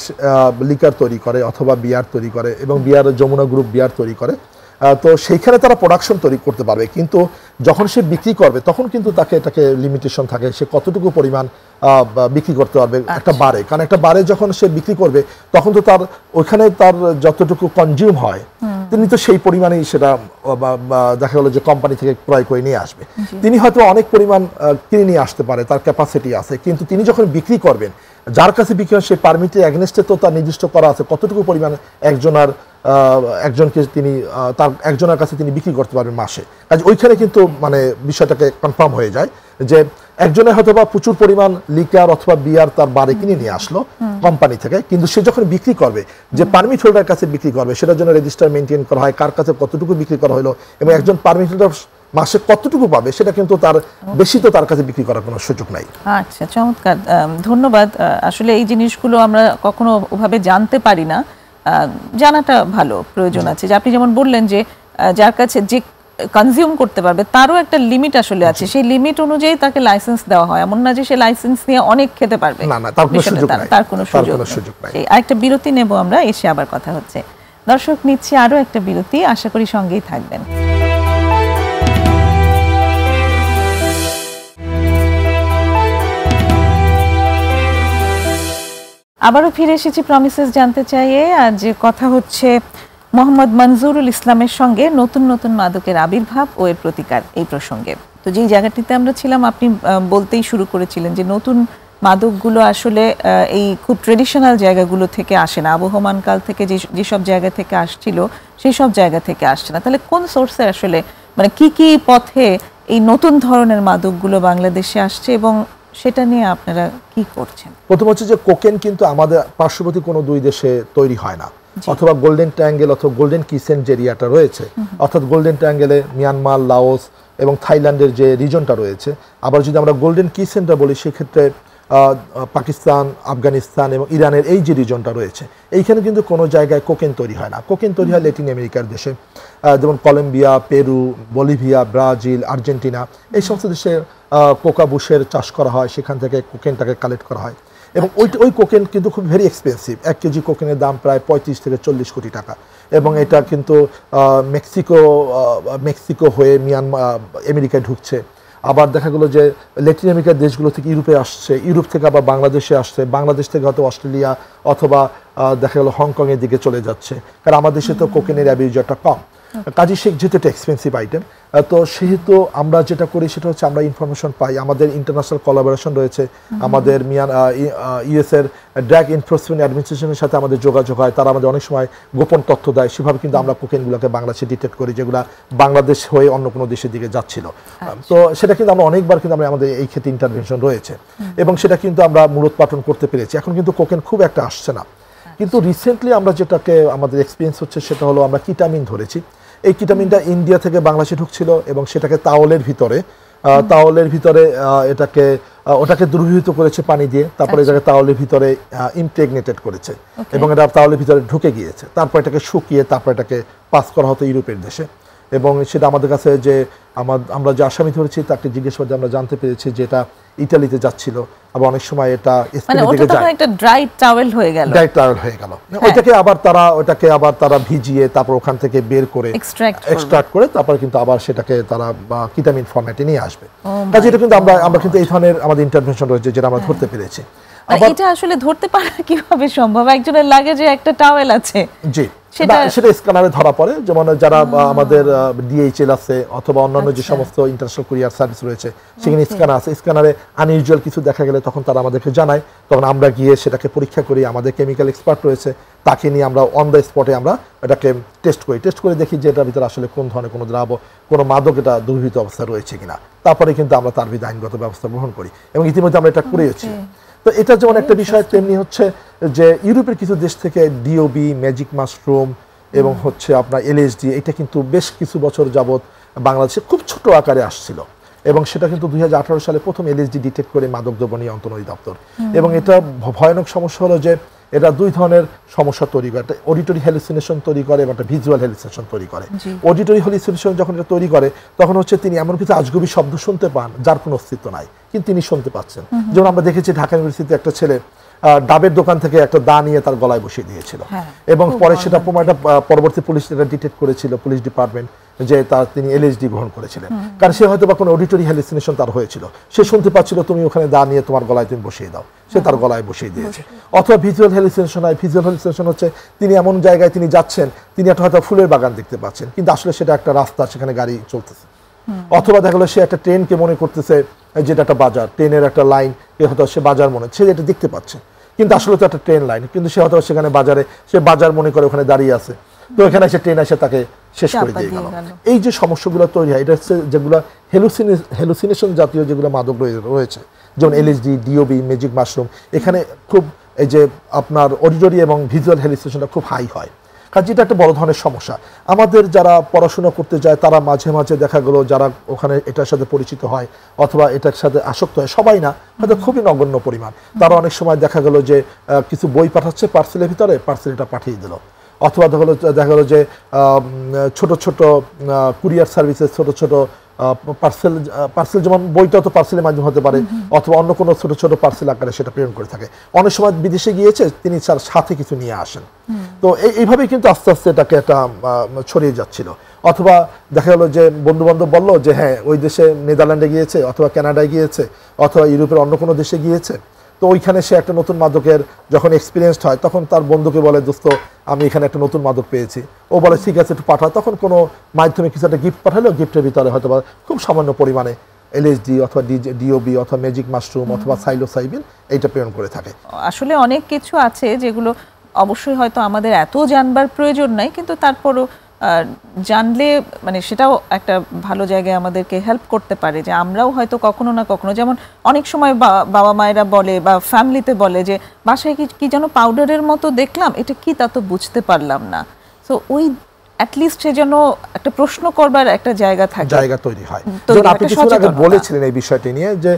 লিকার তৈরি করে অথবা বিয়ার তৈরি করে এবং বিয়ার যমুনা গ্রুপ বিয়ার তৈরি করে, তো সেইখানে তারা প্রোডাকশন তৈরি করতে পারবে, কিন্তু যখন সে বিক্রি করবে তখন কিন্তু এটাকে লিমিটেশন থাকে, সে কতটুকু পরিমাণ বিক্রি করতে পারবে একটা বারে। কারণ একটা বারে যখন সে বিক্রি করবে তখন তো তার ওইখানে তার যতটুকু কনজিউম হয় তিনি তো সেই পরিমাণেই সেটা দেখা গেলো যে কোম্পানি থেকে ক্রয় করে নিয়ে আসবে। তিনি হয়তো অনেক পরিমাণ কিনে নিয়ে আসতে পারে, তার ক্যাপাসিটি আছে, কিন্তু তিনি যখন বিক্রি করবেন যার কাছে বিক্রি হয় সেই পারমিটের এগেনস্টে তো তার নির্দিষ্ট করা আছে কতটুকু পরিমাণ একজনকে তিনি তার একজনের কাছে তিনি বিক্রি করতে পারবেন মাসে। কাজে ওইখানে কিন্তু বিষয়টাকে কনফার্ম হয়ে যায় যে একজনের হয়তো বা প্রচুর পরিমাণ লিকার অথবা বিয়ার তার বারে কিনে নিয়ে আসলো কোম্পানি থেকে, কিন্তু সে যখন বিক্রি করবে যে পারমিট হোল্ডার কাছে বিক্রি করবে সেটার জন্য রেজিস্টার মেনটেন করা হয়, কার কাছে কতটুকু বিক্রি করা হলো, এবং একজন পারমিট হোল্ডার মাসে কতটুকু পাবে সেটা কিন্তু তার বেশি তো তার কাছে বিক্রি করার কোনো সুযোগ নাই। আচ্ছা, চমৎকার, ধন্যবাদ। আসলে এই জিনিসগুলো আমরা কখনো ওভাবে জানতে পারি না, জানাটা ভালো, প্রয়োজন আছে। যে আপনি যেমন বললেন যে যার কাছে যে কনজিউম করতে পারবে তারও একটা লিমিট আসলে আছে, সেই লিমিট অনুযায়ী তাকে লাইসেন্স দেওয়া হয়, এমন না যে সে লাইসেন্স নিয়ে অনেক খেতে পারবে, না না, তার কোনো সুযোগ নাই, তার কোনো সুযোগ নাই। আরেকটা বিরতি নেব আমরা, এসে আবার কথা হচ্ছে। দর্শক, নিচ্ছি আরো একটা বিরতি, আশা করি সঙ্গেই থাকবেন। আবারও ফিরে এসেছি প্রমিসেস জানতে চাইয়ে। আজ কথা হচ্ছে মোহাম্মদ মনজুরুল ইসলামের সঙ্গে নতুন নতুন মাদকের আবির্ভাব ও এর প্রতিকার, এই প্রসঙ্গে। তো যেই জায়গাটিতে আমরা ছিলাম, আপনি বলতেই শুরু করেছিলেন যে নতুন মাদকগুলো আসলে এই খুব ট্রেডিশনাল জায়গাগুলো থেকে আসে না, আবহমান কাল থেকে যেসব জায়গা থেকে আসছিল সেই সব জায়গা থেকে আসছে না। তাহলে কোন সোর্সে আসলে, মানে কি কি পথে এই নতুন ধরনের মাদকগুলো বাংলাদেশে আসছে এবং সেটা নিয়ে আপনারা কি করছেন? প্রথম হচ্ছে যে কোকেন কিন্তু আমাদের পার্শ্ববর্তী কোনো দুই দেশে তৈরি হয় না, অথবা গোল্ডেন ট্রায়াঙ্গেল অথবা গোল্ডেন কিসেন যে এরিয়াটা রয়েছে, অর্থাৎ গোল্ডেন ট্রায়াঙ্গেলে মিয়ানমার, লাওস এবং থাইল্যান্ডের যে রিজনটা রয়েছে। আবার যদি আমরা গোল্ডেন কিসেনটা বলি, সেক্ষেত্রে পাকিস্তান, আফগানিস্তান এবং ইরানের এই যে রিজনটা রয়েছে, এইখানে কিন্তু কোনো জায়গায় কোকেন তৈরি হয় না। কোকেন তৈরি হয় ল্যাটিন আমেরিকার দেশে, যেমন Colombia, Peru, Bolivia, Brazil, Argentina, এই সমস্ত দেশে কোকা বুশের চাষ করা হয়, সেখান থেকে কোকেনটাকে কালেক্ট করা হয়। এবং ওই কোকেন কিন্তু খুব ভেরি এক্সপেন্সিভ। 1 কেজি কোকেনের দাম প্রায় 35 থেকে 40 কোটি টাকা। এবং এটা কিন্তু মেক্সিকো হয়ে মিয়ানমার, আমেরিকায় ঢুকছে। আবার দেখা গেলো যে ল্যাটিন আমেরিকার দেশগুলো থেকে ইউরোপে আসছে, ইউরোপ থেকে আবার বাংলাদেশে আসছে, বাংলাদেশ থেকে হয়তো অস্ট্রেলিয়া অথবা দেখা গেলো হংকংয়ের দিকে চলে যাচ্ছে, কারণ আমাদের দেশে তো কোকেনের অ্যাবিউজটা কম। কাজী শেখ যেহেতু একটা এক্সপেন্সিভ আইটেম, তো সেহেতু আমরা যেটা করি সেটা হচ্ছে আমরা ইনফরমেশন পাই। আমাদের ইন্টারন্যাশনাল কোলাবোরেশন রয়েছে, আমাদের ইউএসের ড্রাগ এনফোর্সমেন্ট অ্যাডমিনিস্ট্রেশনের সাথে আমাদের যোগাযোগ হয়, তারা আমাদের অনেক সময় গোপন তথ্য দেয়। সেভাবে কিন্তু আমরা কোকেনগুলোকে বাংলাদেশে ডিটেক্ট করি, যেগুলো বাংলাদেশ হয়ে অন্য কোনো দেশের দিকে যাচ্ছিল। তো সেটা কিন্তু আমরা অনেকবার কিন্তু আমাদের এই ক্ষেত্রে ইন্টারভেনশন রয়েছে এবং সেটা কিন্তু আমরা মূলোৎপাটন করতে পেরেছি। এখন কিন্তু কোকেন খুব একটা আসছে না, কিন্তু রিসেন্টলি আমরা যেটাকে আমাদের এক্সপিরিয়েন্স হচ্ছে সেটা হলো আমরা কিটামিন ধরেছি। এই কিটামিনটা ইন্ডিয়া থেকে বাংলাদেশে ঢুকছিল এবং সেটাকে তাওলের ভিতরে ওটাকে দ্রবীভূত করেছে পানি দিয়ে, তারপরে এটাকে তাওলের ভিতরে ইমপ্রেগনেটেড করেছে এবং এটা তাওলের ভিতরে ঢুকে গিয়েছে। তারপর এটাকে শুকিয়ে তারপর এটাকে পাস করা হতো ইউরোপের দেশে। এবং সেটা আমাদের কাছে যে আমরা যে আসামি ধরেছি তাকে জিজ্ঞেস করে আমরা জানতে পেরেছি যে এটা ইতালিতে যাচ্ছিল, আবার অনেক সময় এটা স্পেনের দিকে যায়, একটা ড্রাই টাওয়েল হয়ে গেল। ওটাকে আবার তারা ভিজিয়ে তারপর ওখান থেকে বের করে এক্সট্রাক্ট করে তারপর কিন্তু আবার সেটাকে তারা কিটামিন ফরম্যাটে নিয়ে আসবে। কাজে এটা কিন্তু আমরা কিন্তু এই ধরনের আমাদের ইন্টারভেনশন রয়েছে যেটা আমরা ধরতে পেরেছি। এটা আসলে ধরতে পারা কিভাবে সম্ভব? একজনের লাগে যে একটা টাওয়েল আছে, জি, সেটা স্ক্যানারে ধরা পড়ে। যেমন যারা আমাদের ডিএইচএল আছে অথবা অন্যান্য যে সমস্ত ইন্টারন্যাশনাল কুরিয়ার সার্ভিস রয়েছে, সেখানে স্ক্যানার আছে, স্ক্যানারে আনইউজুয়াল কিছু দেখা গেলে তখন তারা আমাদেরকে জানায়, তখন আমরা গিয়ে সেটাকে পরীক্ষা করি। আমাদের কেমিক্যাল এক্সপার্ট রয়েছে, তাকে নিয়ে আমরা অন দ্য স্পটে আমরা এটাকে টেস্ট করে দেখি যে এটার ভিতরে আসলে কোন ধরনের কোনো দ্রাবক, কোনো মাদক এটা দুর্বৃত্ত অবস্থা রয়েছে কিনা। তারপরে কিন্তু আমরা তার বিরুদ্ধে আইনগত ব্যবস্থা গ্রহণ করি এবং ইতিমধ্যে আমরা এটা করেছি। তো এটা যেমন একটা বিষয়, তেমনি হচ্ছে যে ইউরোপের কিছু দেশ থেকে ডিওবি, ম্যাজিক মাশরুম এবং হচ্ছে আপনার এলএসডি, এটা কিন্তু বেশ কিছু বছর যাবত বাংলাদেশে খুব ছোট আকারে আসছিল এবং সেটা কিন্তু 2018 সালে প্রথম এলএসডি ডিটেক্ট করে মাদকদ্রব্য নিয়ন্ত্রণ অধিদপ্তর। এবং এটা ভয়ানক সমস্যা হলো যে এটা দুই ধরনের সমস্যা তৈরি করে, একটা অডিটরি হ্যালুসিনেশন তৈরি করে এবং একটা ভিজুয়াল হ্যালুসিনেশন তৈরি করে। অডিটরি হ্যালুসিনেশন যখন এটা তৈরি করে তখন হচ্ছে তিনি এমন কিছু আজগুবি শব্দ শুনতে পান যার কোনো অস্তিত্ব নাই, কিন্তু তিনি শুনতে পাচ্ছেন। যেমন আমরা দেখেছি ঢাকা ইউনিভার্সিটিতে একটা ছেলে ডাবের দোকান থেকে একটা দা নিয়ে তার গলায় বসিয়ে দিয়েছিল এবং পরে সেটা পরবর্তী পুলিশ এটা ডিটেক্ট করেছিল, পুলিশ ডিপার্টমেন্ট, যে তিনি এলএসডি গ্রহণ করেছিলেন। কারণ সে হয়তো বা কোনো অডিটরি হ্যালুসিনেশন তার হয়েছিল, সে শুনতে পাচ্ছিল তুমি ওখানে দা নিয়ে তোমার গলায় তুমি বসিয়ে দাও, সে তার গলায় বসিয়ে দিয়েছে। অথবা ভিজুয়াল হ্যালুসিনেশন হয়। ভিজুয়াল হ্যালুসিনেশন হচ্ছে তিনি এমন জায়গায় তিনি যাচ্ছেন, তিনি একটা হয়তো ফুলের বাগান দেখতে পাচ্ছেন, কিন্তু আসলে সেটা একটা রাস্তা, সেখানে গাড়ি চলতেছে। অথবা দেখা গেলো সে একটা ট্রেনকে মনে করতেছে যেটা একটা বাজার, ট্রেনের একটা লাইন, হয়তো সে বাজার মনে, সে এটা দেখতে পাচ্ছে, কিন্তু আসলে তো একটা ট্রেন লাইন, কিন্তু সে হয়তো সেখানে সে বাজার মনে করে ওখানে দাঁড়িয়ে আছে, তো এখানে এসে ট্রেন এসে তাকে শেষ করে দিয়ে গেল। এই যে সমস্যাগুলো তৈরি হয়, এটা হচ্ছে যেগুলো হ্যালুসিনেশন জাতীয় যেগুলো মাদক রয়েছে, যেমন এলএসডি, ডিওবি, ম্যাজিক মাশরুম, এখানে খুব এই যে আপনার অডিটরি এবং ভিজুয়াল হ্যালুসিনেশনটা খুব হাই হয়। কাজে এটা একটা বড় ধরনের সমস্যা। আমাদের যারা পড়াশোনা করতে যায় তারা মাঝে মাঝে দেখা গেল যারা ওখানে এটার সাথে পরিচিত হয় অথবা এটার সাথে আসক্ত হয়, সবাই না, হয়তো খুবই নগণ্য পরিমাণ, তারা অনেক সময় দেখা গেল যে কিছু বই পাঠাচ্ছে পার্সেলের ভিতরে, পার্সেল এটা পাঠিয়ে দিল। অথবা দেখা গেল যে ছোট ছোট কুরিয়ার সার্ভিসেস ছোট ছোট পার্সেল, যেমন বইটা তো পার্সেলের মাধ্যমে হতে পারে, অথবা অন্য কোনো ছোট ছোট পার্সেল আকারে সেটা প্রেরণ করে থাকে। অনেক সময় বিদেশে গিয়েছে, তিনি তার সাথে কিছু নিয়ে আসেন। তো এইভাবেই কিন্তু আস্তে আস্তে এটাকে একটা ছড়িয়ে যাচ্ছিল। অথবা দেখা গেলো যে বন্ধু বান্ধব বললো যে হ্যাঁ ওই দেশে নেদারল্যান্ডে গিয়েছে, অথবা কানাডায় গিয়েছে, অথবা ইউরোপের অন্য কোনো দেশে গিয়েছে, তো ওইখানে সে একটা নতুন মাদকের যখন এক্সপিরিয়েন্সড হয় তখন তার বন্ধুকে বলে, দোস্ত আমি এখানে একটা নতুন মাদক পেয়েছি। ও বলে ঠিক আছে একটু পাঠা। তখন কোনো মাধ্যমে কিছু একটা গিফট পাঠালো, গিফটের ভিতরে হয়তো বা খুব সামান্য পরিমাণে LSD অথবা DOB অথবা ম্যাজিক মাশরুম অথবা সাইলোসাইবিন এইটা প্রেরণ করে থাকে। আসলে অনেক কিছু আছে যেগুলো অবশ্যই হয়তো আমাদের এত জানবার প্রয়োজন নাই, কিন্তু তারপরও জানলে মানে সেটাও একটা ভালো জায়গায় আমাদেরকে হেল্প করতে পারে, যে আমরাও হয়তো কখনো না কখনো, যেমন অনেক সময় বাবা মায়েরা বলে বা ফ্যামিলিতে বলে যে বাসায় কি যেন পাউডারের মতো দেখলাম, এটা কি তা তো বুঝতে পারলাম না। সো ওই অ্যাটলিস্ট সে যেন একটা প্রশ্ন করবার একটা জায়গা থাকে, জায়গা তৈরি হয়। যেমন আপনি কিছুক্ষণ আগে বলেছিলেন এই বিষয়টি নিয়ে যে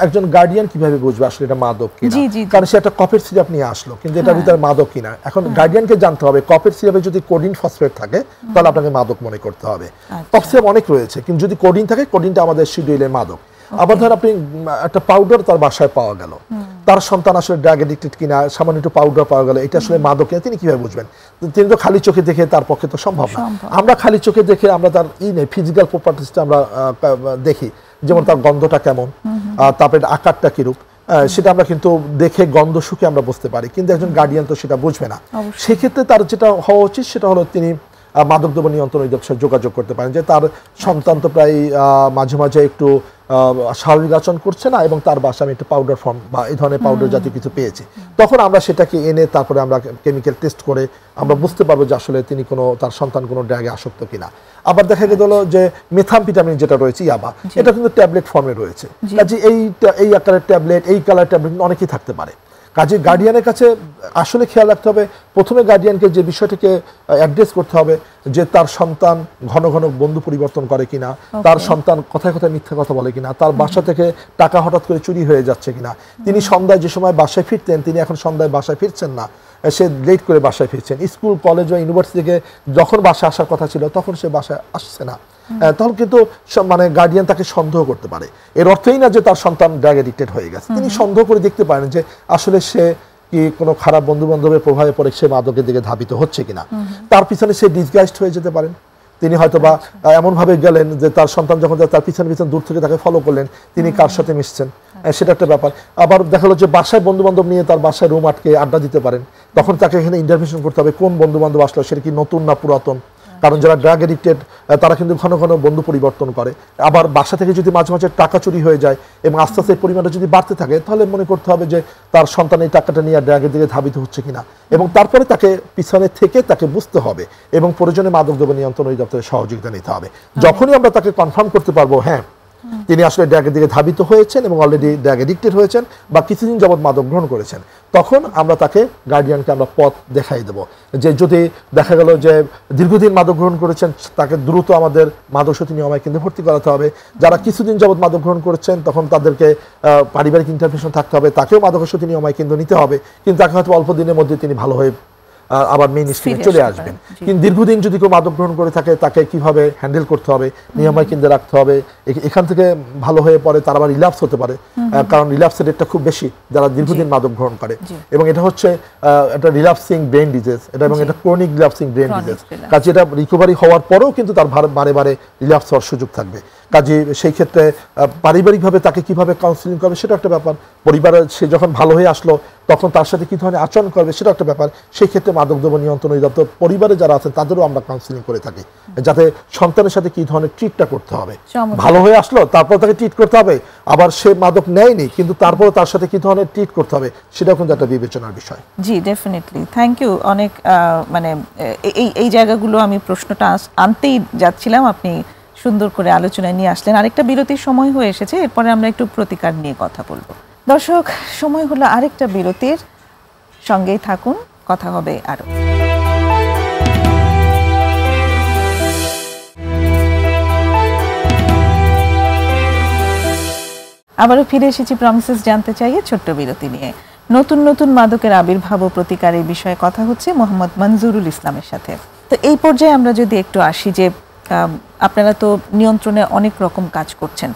একজন গার্ডিয়ান কিভাবে বুঝবে আসলে এটা মাদক কিনা, কারণ সে একটা কফের সিরাপ নিয়ে আসলো কিন্তু এটার ভিতরে মাদক কিনা। এখন গার্ডিয়ানকে জানতে হবে কফের সিরাপে যদি কোডিন ফসফেট থাকে তাহলে আপনাকে মাদক মনে করতে হবে। কফ সিরাপ অনেক রয়েছে, কিন্তু যদি কোডিন থাকে, কোডিনটা আমাদের শিডিউলের মাদক। আবার ধর আপনি একটা পাউডার তার বাসায় পাওয়া গেল, তার সন্তান আসলে ড্রাগ এডিক্টেড কিনা, সামান্য একটু পাউডার পাওয়া গেল, এটা আসলে মাদক কিনা তিনি কিভাবে বুঝবেন? তিনি তো খালি চোখে দেখে তার পক্ষে তো সম্ভব না। আমরা খালি চোখে দেখে আমরা তার ফিজিক্যাল প্রপার্টিসটা আমরা দেখি, যেমন তার গন্ধটা কেমন, তারপরে আকারটা কিরূপ, সেটা আমরা কিন্তু দেখে গন্ধ শুকে আমরা বুঝতে পারি, কিন্তু একজন গার্ডিয়ান তো সেটা বুঝবে না। সেক্ষেত্রে তার যেটা হওয়া উচিত সেটা হলো তিনি মাদকদ্রব্য নিয়ন্ত্রণ অধিদপ্তরের সাথে যোগাযোগ করতে পারেন যে তার সন্তান তো প্রায় মাঝে মাঝে একটু স্বাভাবিক আচরণ করছে না, এবং তার বাসায় আমি একটু পাউডার ফর্ম বা এই ধরনের পাউডার জাতীয় কিছু পেয়েছি। তখন আমরা সেটাকে এনে তারপরে আমরা কেমিক্যাল টেস্ট করে আমরা বুঝতে পারবো যে আসলে তিনি তার সন্তান কোনো ড্রাগে আসক্ত কিনা। আবার দেখা গেল যে মেথামফেটামিন যেটা রয়েছে, ইয়াবা, এটা কিন্তু ট্যাবলেট ফর্মে রয়েছে। কাজে এই আকারের ট্যাবলেট, এই কালার ট্যাবলেট অনেকেই থাকতে পারে। কাজে গার্ডিয়ানের কাছে আসলে খেয়াল রাখতে হবে, প্রথমে গার্ডিয়ানকে যে বিষয়টিকে অ্যাড্রেস করতে হবে যে তার সন্তান ঘন ঘন বন্ধু পরিবর্তন করে কিনা, তার সন্তান কথায় কথায় মিথ্যা কথা বলে কিনা, তার বাসা থেকে টাকা হঠাৎ করে চুরি হয়ে যাচ্ছে কিনা, তিনি সন্ধ্যায় যে সময় বাসায় ফিরতেন তিনি এখন সন্ধ্যায় বাসায় ফিরছেন না, সে লেট করে বাসায় ফিরছেন, স্কুল কলেজ বা ইউনিভার্সিটি থেকে যখন বাসায় আসার কথা ছিল তখন সে বাসায় আসছে না, তখন কিন্তু মানে গার্ডিয়ান তাকে সন্দেহ করতে পারে। এর অর্থই না যে তার সন্তান ড্রাগ এডিক্টেড হয়ে গেছে, তিনি সন্দেহ করে দেখতে পারেন যে আসলে সে কি কোনো খারাপ বন্ধু বান্ধবের প্রভাবে পড়ে সে মাদকের দিকে ধাবিত হচ্ছে কিনা। তার পিছনে সে ডিসগাইজড হয়ে যেতে পারেন, তিনি হয়তো বা এমনভাবে গেলেন যে তার সন্তান যখন তার পিছনে দূর থেকে তাকে ফলো করলেন, তিনি কার সাথে মিশছেন সেটা একটা ব্যাপার। আবার দেখা গেলো যে বাসায় বন্ধু বান্ধব নিয়ে তার বাসায় রুম আটকে আড্ডা দিতে পারেন, তখন তাকে এখানে ইন্টারভেনশন করতে হবে কোন বন্ধু বান্ধব আসলো, সেটা কি নতুন না পুরাতন। কারণ যারা ড্রাগ এডিক্টেড তারা কিন্তু ঘন ঘন বন্ধু পরিবর্তন করে। আবার বাসা থেকে যদি মাঝে মাঝে টাকা চুরি হয়ে যায় এবং আস্তে আস্তে পরিমাণটা যদি বাড়তে থাকে, তাহলে মনে করতে হবে যে তার সন্তান এই টাকাটা নিয়ে ড্রাগের দিকে ধাবিত হচ্ছে কিনা, এবং তারপরে তাকে পিছনে থেকে তাকে বুঝতে হবে এবং প্রয়োজনে মাদকদ্রব্য নিয়ন্ত্রণ অধিদপ্তরের সহযোগিতা নিতে হবে। যখনই আমরা তাকে কনফার্ম করতে পারবো হ্যাঁ তিনি আসলে ড্রাগের দিকে ধাবিত হয়েছেন এবং অলরেডি ড্রাগ এডিক্টেড হয়েছেন বা কিছুদিন যাবত মাদক গ্রহণ করেছেন, তখন আমরা তাকে গার্ডিয়ানকে আমরা পথ দেখাই দেবো যে যদি দেখা গেল যে দীর্ঘদিন মাদক গ্রহণ করেছেন তাকে দ্রুত আমাদের মাদক সতী নিয়মায় কিন্তু ভর্তি করাতে হবে। যারা কিছুদিন যাবত মাদক গ্রহণ করেছেন তখন তাদেরকে পারিবারিক ইন্টারভেনশন থাকতে হবে, তাকেও মাদক সতী নিয়মায় কিন্তু নিতে হবে, কিন্তু তাকে হয়তো অল্প দিনের মধ্যে তিনি ভালো হয়ে আবার মেইন স্ট্রিমে চলে আসবেন। কিন্তু দীর্ঘদিন যদি কেউ মাদক গ্রহণ করে থাকে তাকে কিভাবে হ্যান্ডেল করতে হবে, নিয়মায় কিন্তু রাখতে হবে। এখান থেকে ভালো হয়ে পড়ে তার আবার রিল্যাপস হতে পারে, কারণ রিল্যাপসের রেটটা খুব বেশি যারা দীর্ঘদিন মাদক গ্রহণ করে, এবং এটা হচ্ছে একটা রিল্যাপসিং ব্রেন ডিজিজ এটা, এবং এটা ক্রনিক রিল্যাপসিং ব্রেন ডিজিজ। কাজে এটা রিকভারি হওয়ার পরেও কিন্তু তার বারে বারে রিল্যাপস হওয়ার সুযোগ থাকবে। কাজে সেই ক্ষেত্রে পারিবারিকভাবে তাকে কিভাবে কাউন্সিলিং করবে সেটা একটা ব্যাপার, পরিবারে সে যখন ভালো হয়ে আসলো তখন তার সাথে কী ধরনের আচরণ করবে সেটা একটা ব্যাপার। সেই ক্ষেত্রে মাদকদ্রব্য নিয়ন্ত্রণ অধিদপ্তর পরিবারে যারা আছেন তাদেরও আমরা কাউন্সিলিং করে থাকি, যাতে সন্তানের সাথে কী ধরনের ট্রিটটা করতে হবে। ভালো হয়ে আসলো তারপর তাকে ট্রিট করতে হবে, আবার সে মাদক নেয়নি কিন্তু তারপরে তার সাথে কী ধরনের ট্রিট করতে হবে সেটাও কিন্তু একটা বিবেচনার বিষয়। জি ডেফিনেটলি, থ্যাংক ইউ। অনেক মানে এই জায়গাগুলো আমি প্রশ্নটা আনতেই যাচ্ছিলাম, আপনি সুন্দর করে আলোচনায় নিয়ে আসলেন। আরেকটা বিরতির সময় হয়ে এসেছে, এরপরে আমরা একটু প্রতিকার নিয়ে কথা বলবো। দর্শক, সময় হলো আরেকটা বিরতির, সঙ্গেই থাকুন, কথা হবে আরো। আবারও ফিরে এসেছি প্রমিসেস জানতে চাইয়ে ছোট্ট বিরতি নিয়ে। নতুন নতুন মাদকের আবির্ভাব ও প্রতিকার এই বিষয়ে কথা হচ্ছে মোহাম্মদ মনজুরুল ইসলামের সাথে। তো এই পর্যায়ে আমরা যদি একটু আসি যে আপনারা তো নিয়ন্ত্রণে অনেক রকম কাজ করছেন,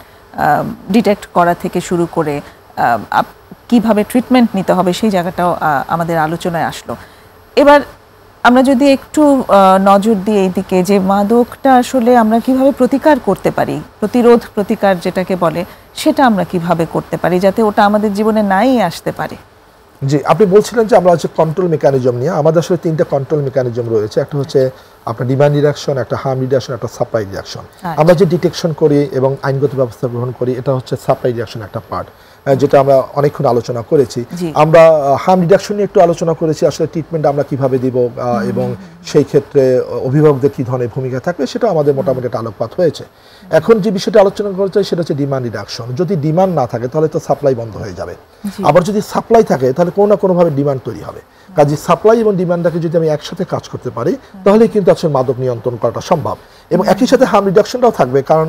ডিটেক্ট করা থেকে শুরু করে কিভাবে ট্রিটমেন্ট নিতে হবে সেই জায়গাটাও আমাদের আলোচনায় আসলো। এবার আমরা যদি একটু নজর দিই এইদিকে যে মাদকটা আসলে আমরা কিভাবে প্রতিকার করতে পারি, প্রতিরোধ প্রতিকার যেটাকে বলে, সেটা আমরা কিভাবে করতে পারি যাতে ওটা আমাদের জীবনে নাই আসতে পারে। জি, আপনি বলছিলেন যে আমরা হচ্ছে কন্ট্রোল মেকানিজম নিয়ে, আমাদের আসলে 3টা কন্ট্রোল মেকানিজম রয়েছে। একটা হচ্ছে আপনার ডিমান্ড রিডাকশন, একটা হার্ম রিডাকশন, একটা সাপ্লাই রিডাকশন। আমরা যে ডিটেকশন করি এবং আইনগত ব্যবস্থা গ্রহণ করি, এটা হচ্ছে সাপ্লাই রিডাকশন একটা পার্ট, যেটা আমরা অনেকক্ষণ আলোচনা করেছি। আমরা হার্ম রিডাকশন নিয়ে একটু আলোচনা করেছি, আসলে ট্রিটমেন্ট আমরা কিভাবে দিব এবং সেই ক্ষেত্রে অভিভাবকদের কি ধরনের ভূমিকা থাকবে সেটা আমাদের মোটামুটি একটা আলোকপাত হয়েছে। এখন যে বিষয়টা আলোচনা করতে চাই সেটা হচ্ছে ডিমান্ড রিডাকশন। যদি ডিমান্ড না থাকে তাহলে তো সাপ্লাই বন্ধ হয়ে যাবে, আবার যদি সাপ্লাই থাকে তাহলে কোনো না কোনোভাবে ডিমান্ড তৈরি হবে। কাজে সাপ্লাই এবং ডিমান্ডটাকে যদি আমি একসাথে কাজ করতে পারি তাহলে কিন্তু আসলে মাদক নিয়ন্ত্রণ করাটা সম্ভব। এবং একই সাথে হার্ম রিডাকশনটাও থাকবে, কারণ